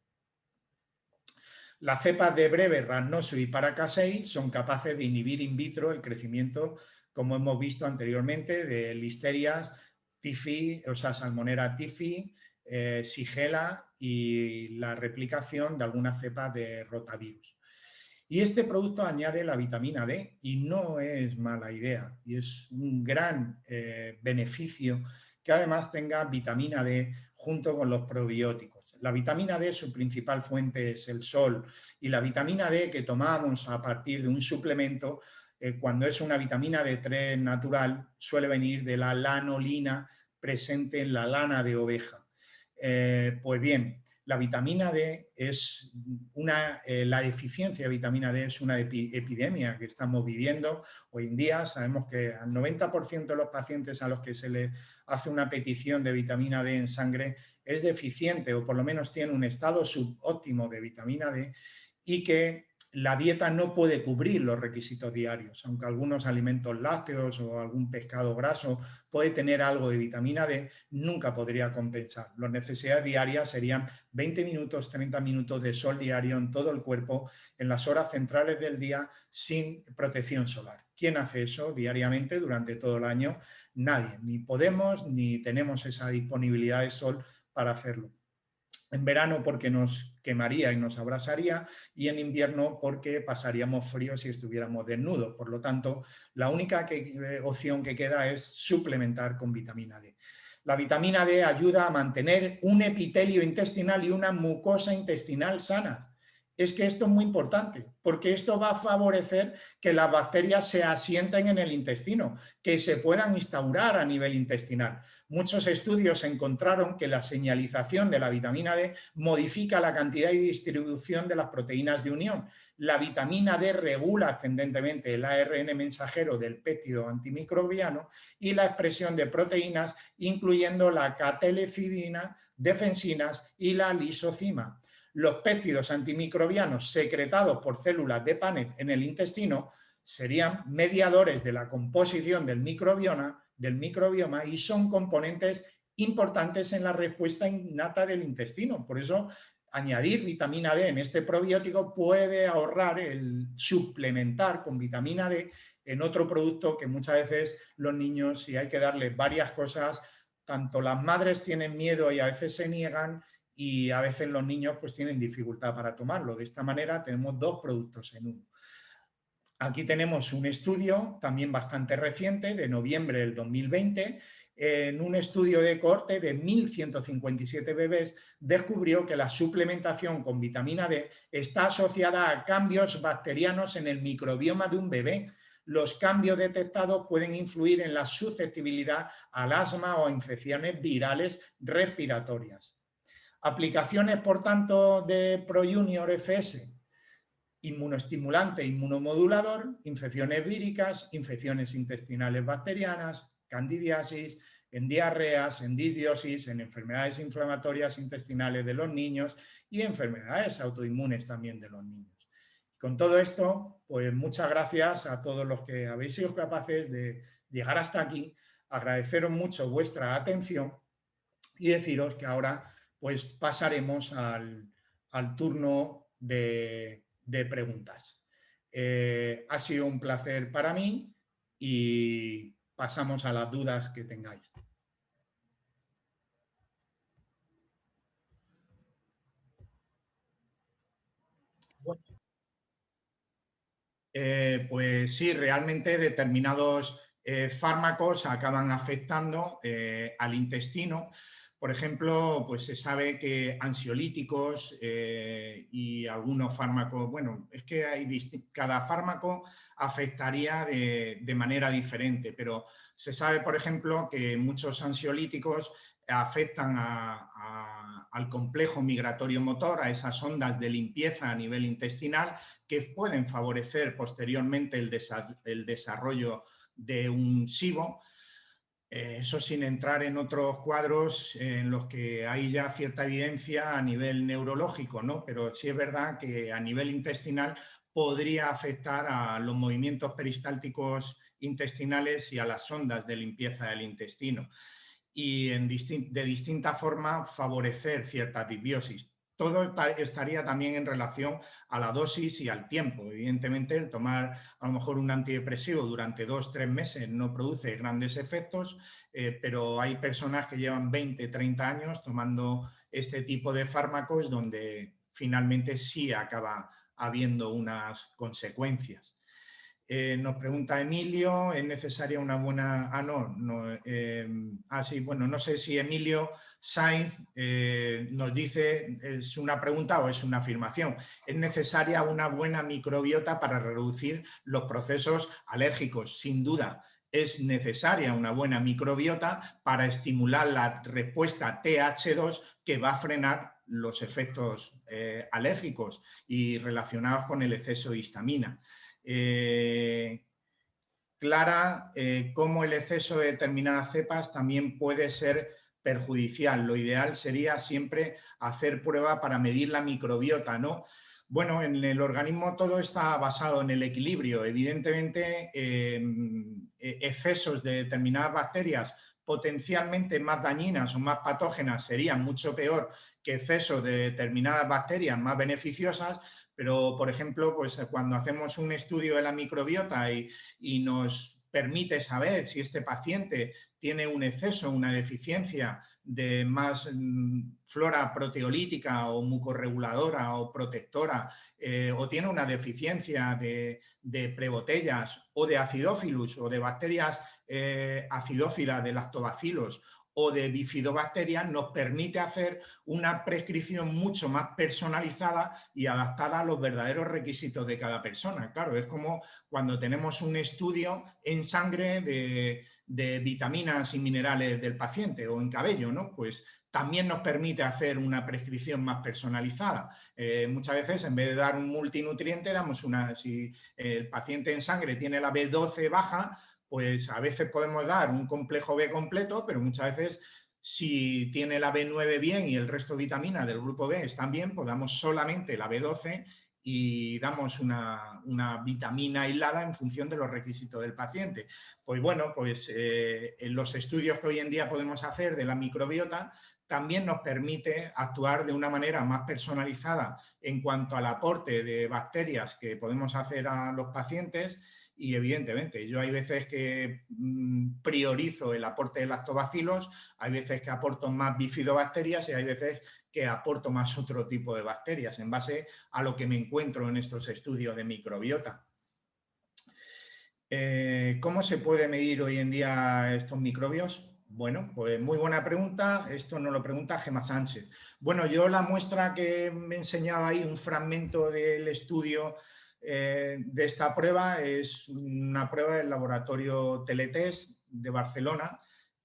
Las cepas de Breve, Rhamnosus y Paracasei son capaces de inhibir in vitro el crecimiento, como hemos visto anteriormente, de listerias, tiffi, o sea, Salmonella tiffi, Shigella y la replicación de algunas cepas de rotavirus. Y este producto añade la vitamina D y no es mala idea y es un gran beneficio que además tenga vitamina D junto con los probióticos. La vitamina D, su principal fuente es el sol y la vitamina D que tomamos a partir de un suplemento, cuando es una vitamina D3 natural, suele venir de la lanolina presente en la lana de oveja. Pues bien, la vitamina D es la deficiencia de vitamina D es una epidemia que estamos viviendo hoy en día. Sabemos que al 90% de los pacientes a los que se les hace una petición de vitamina D en sangre es deficiente o por lo menos tiene un estado subóptimo de vitamina D y que la dieta no puede cubrir los requisitos diarios, aunque algunos alimentos lácteos o algún pescado graso puede tener algo de vitamina D, nunca podría compensar. Las necesidades diarias serían 20 minutos, 30 minutos de sol diario en todo el cuerpo en las horas centrales del día sin protección solar. ¿Quién hace eso diariamente durante todo el año? Nadie, ni podemos ni tenemos esa disponibilidad de sol para hacerlo. En verano porque nos quemaría y nos abrasaría y en invierno porque pasaríamos frío si estuviéramos desnudos. Por lo tanto, la única opción que queda es suplementar con vitamina D. La vitamina D ayuda a mantener un epitelio intestinal y una mucosa intestinal sanas. Es que esto es muy importante, porque esto va a favorecer que las bacterias se asienten en el intestino, que se puedan instaurar a nivel intestinal. Muchos estudios encontraron que la señalización de la vitamina D modifica la cantidad y distribución de las proteínas de unión. La vitamina D regula ascendentemente el ARN mensajero del péptido antimicrobiano y la expresión de proteínas, incluyendo la catelecidina, defensinas y la lisocima. Los péptidos antimicrobianos secretados por células de Paneth en el intestino serían mediadores de la composición del microbioma y son componentes importantes en la respuesta innata del intestino. Por eso, añadir vitamina D en este probiótico puede ahorrar el suplementar con vitamina D en otro producto que muchas veces los niños, si hay que darles varias cosas, tanto las madres tienen miedo y a veces se niegan, y a veces los niños pues tienen dificultad para tomarlo. De esta manera tenemos dos productos en uno. Aquí tenemos un estudio también bastante reciente, de noviembre del 2020, en un estudio de cohorte de 1.157 bebés, descubrió que la suplementación con vitamina D está asociada a cambios bacterianos en el microbioma de un bebé. Los cambios detectados pueden influir en la susceptibilidad al asma o a infecciones virales respiratorias. Aplicaciones, por tanto, de ProJunior FS: inmunoestimulante, inmunomodulador, infecciones víricas, infecciones intestinales bacterianas, candidiasis, en diarreas, en disbiosis, en enfermedades inflamatorias intestinales de los niños y enfermedades autoinmunes también de los niños. Con todo esto, pues muchas gracias a todos los que habéis sido capaces de llegar hasta aquí, agradeceros mucho vuestra atención y deciros que ahora pues pasaremos al turno de preguntas. Ha sido un placer para mí y pasamos a las dudas que tengáis. Bueno, pues sí, realmente determinados fármacos acaban afectando al intestino. Por ejemplo, pues se sabe que ansiolíticos y algunos fármacos, bueno, es que cada fármaco afectaría de manera diferente, pero se sabe, por ejemplo, que muchos ansiolíticos afectan al complejo migratorio motor, a esas ondas de limpieza a nivel intestinal que pueden favorecer posteriormente el desarrollo de un SIBO. Eso sin entrar en otros cuadros en los que hay ya cierta evidencia a nivel neurológico, ¿no? Pero sí es verdad que a nivel intestinal podría afectar a los movimientos peristálticos intestinales y a las ondas de limpieza del intestino y de distinta forma favorecer cierta disbiosis. Todo estaría también en relación a la dosis y al tiempo. Evidentemente, el tomar a lo mejor un antidepresivo durante 2-3 meses no produce grandes efectos, pero hay personas que llevan 20, 30 años tomando este tipo de fármacos donde finalmente sí acaba habiendo unas consecuencias. Nos pregunta Emilio, ¿es necesaria una buena...? Sí, bueno, no sé si Emilio Sainz nos dice, ¿es una pregunta o es una afirmación? ¿Es necesaria una buena microbiota para reducir los procesos alérgicos? Sin duda, es necesaria una buena microbiota para estimular la respuesta TH2 que va a frenar los efectos alérgicos y relacionados con el exceso de histamina. Clara, cómo el exceso de determinadas cepas también puede ser perjudicial. Lo ideal sería siempre hacer prueba para medir la microbiota, ¿no? Bueno, en el organismo todo está basado en el equilibrio. Evidentemente, excesos de determinadas bacterias potencialmente más dañinas o más patógenas serían mucho peor que excesos de determinadas bacterias más beneficiosas, pero, por ejemplo, pues cuando hacemos un estudio de la microbiota y nos permite saber si este paciente tiene un exceso, una deficiencia de más flora proteolítica o mucorreguladora o protectora, o tiene una deficiencia de prebotellas o de acidófilos o de bacterias acidófilas de lactobacilos o de bifidobacterias, nos permite hacer una prescripción mucho más personalizada y adaptada a los verdaderos requisitos de cada persona. Claro, es como cuando tenemos un estudio en sangre de vitaminas y minerales del paciente o en cabello, ¿no? Pues también nos permite hacer una prescripción más personalizada. Muchas veces, en vez de dar un multinutriente, damos si el paciente en sangre tiene la B12 baja, pues a veces podemos dar un complejo B completo, pero muchas veces si tiene la B9 bien y el resto de vitaminas del grupo B están bien, pues damos solamente la B12 y damos una vitamina aislada en función de los requisitos del paciente. Pues bueno, pues en los estudios que hoy en día podemos hacer de la microbiota también nos permite actuar de una manera más personalizada en cuanto al aporte de bacterias que podemos hacer a los pacientes. Y evidentemente, yo hay veces que priorizo el aporte de lactobacilos, hay veces que aporto más bifidobacterias y hay veces que aporto más otro tipo de bacterias en base a lo que me encuentro en estos estudios de microbiota. ¿Cómo se puede medir hoy en día estos microbios? Bueno, pues muy buena pregunta. Esto nos lo pregunta Gemma Sánchez. Bueno, yo la muestra que me enseñaba ahí, un fragmento del estudio de esta prueba, es una prueba del laboratorio Teletest de Barcelona.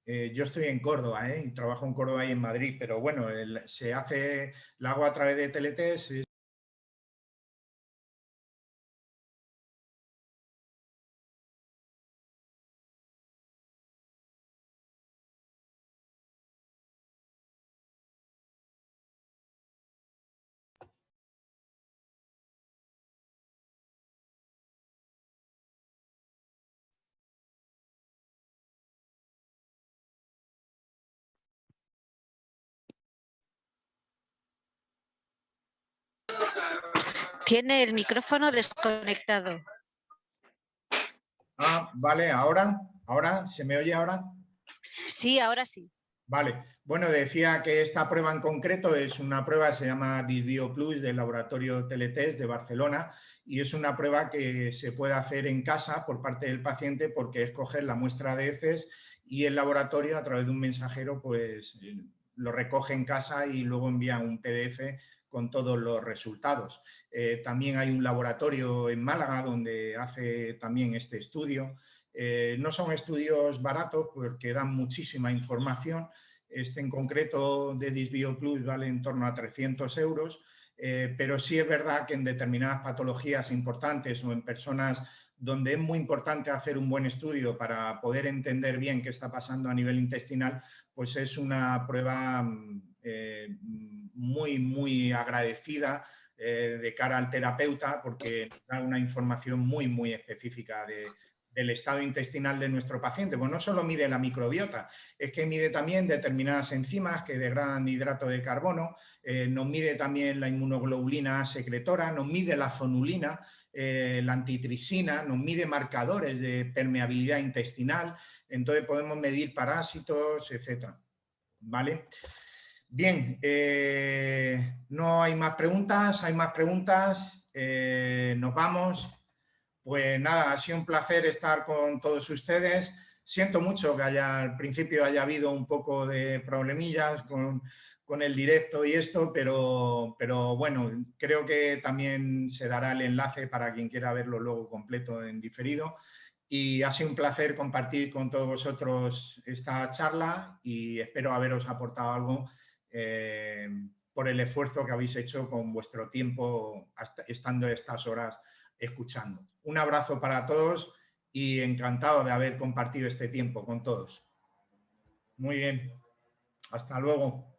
Yo estoy en Córdoba y trabajo en Córdoba y en Madrid, pero bueno, la hago a través de Teletest. Tiene el micrófono desconectado. Vale, ¿ahora? ¿Se me oye ahora? Sí, ahora sí. Vale, bueno, decía que esta prueba en concreto es una prueba, se llama Disbio Plus del laboratorio Teletest de Barcelona y es una prueba que se puede hacer en casa por parte del paciente porque es coger la muestra de heces y el laboratorio a través de un mensajero pues lo recoge en casa y luego envía un PDF con todos los resultados. También hay un laboratorio en Málaga donde hace también este estudio. No son estudios baratos porque dan muchísima información. Este en concreto de Disbio Plus vale en torno a 300 euros, pero sí es verdad que en determinadas patologías importantes o en personas donde es muy importante hacer un buen estudio para poder entender bien qué está pasando a nivel intestinal, pues es una prueba muy agradecida de cara al terapeuta porque da una información muy específica del estado intestinal de nuestro paciente. Pues no solo mide la microbiota, es que mide también determinadas enzimas que degradan hidrato de carbono, nos mide también la inmunoglobulina secretora, nos mide la zonulina, la antitrisina, nos mide marcadores de permeabilidad intestinal, entonces podemos medir parásitos, etcétera. ¿Vale? Bien, no hay más preguntas, nos vamos. Pues nada, ha sido un placer estar con todos ustedes. Siento mucho que al principio haya habido un poco de problemillas con el directo y esto, pero bueno, creo que también se dará el enlace para quien quiera verlo luego completo en diferido. Y ha sido un placer compartir con todos vosotros esta charla y espero haberos aportado algo por el esfuerzo que habéis hecho con vuestro tiempo estando estas horas escuchando. Un abrazo para todos y encantado de haber compartido este tiempo con todos. Muy bien, hasta luego.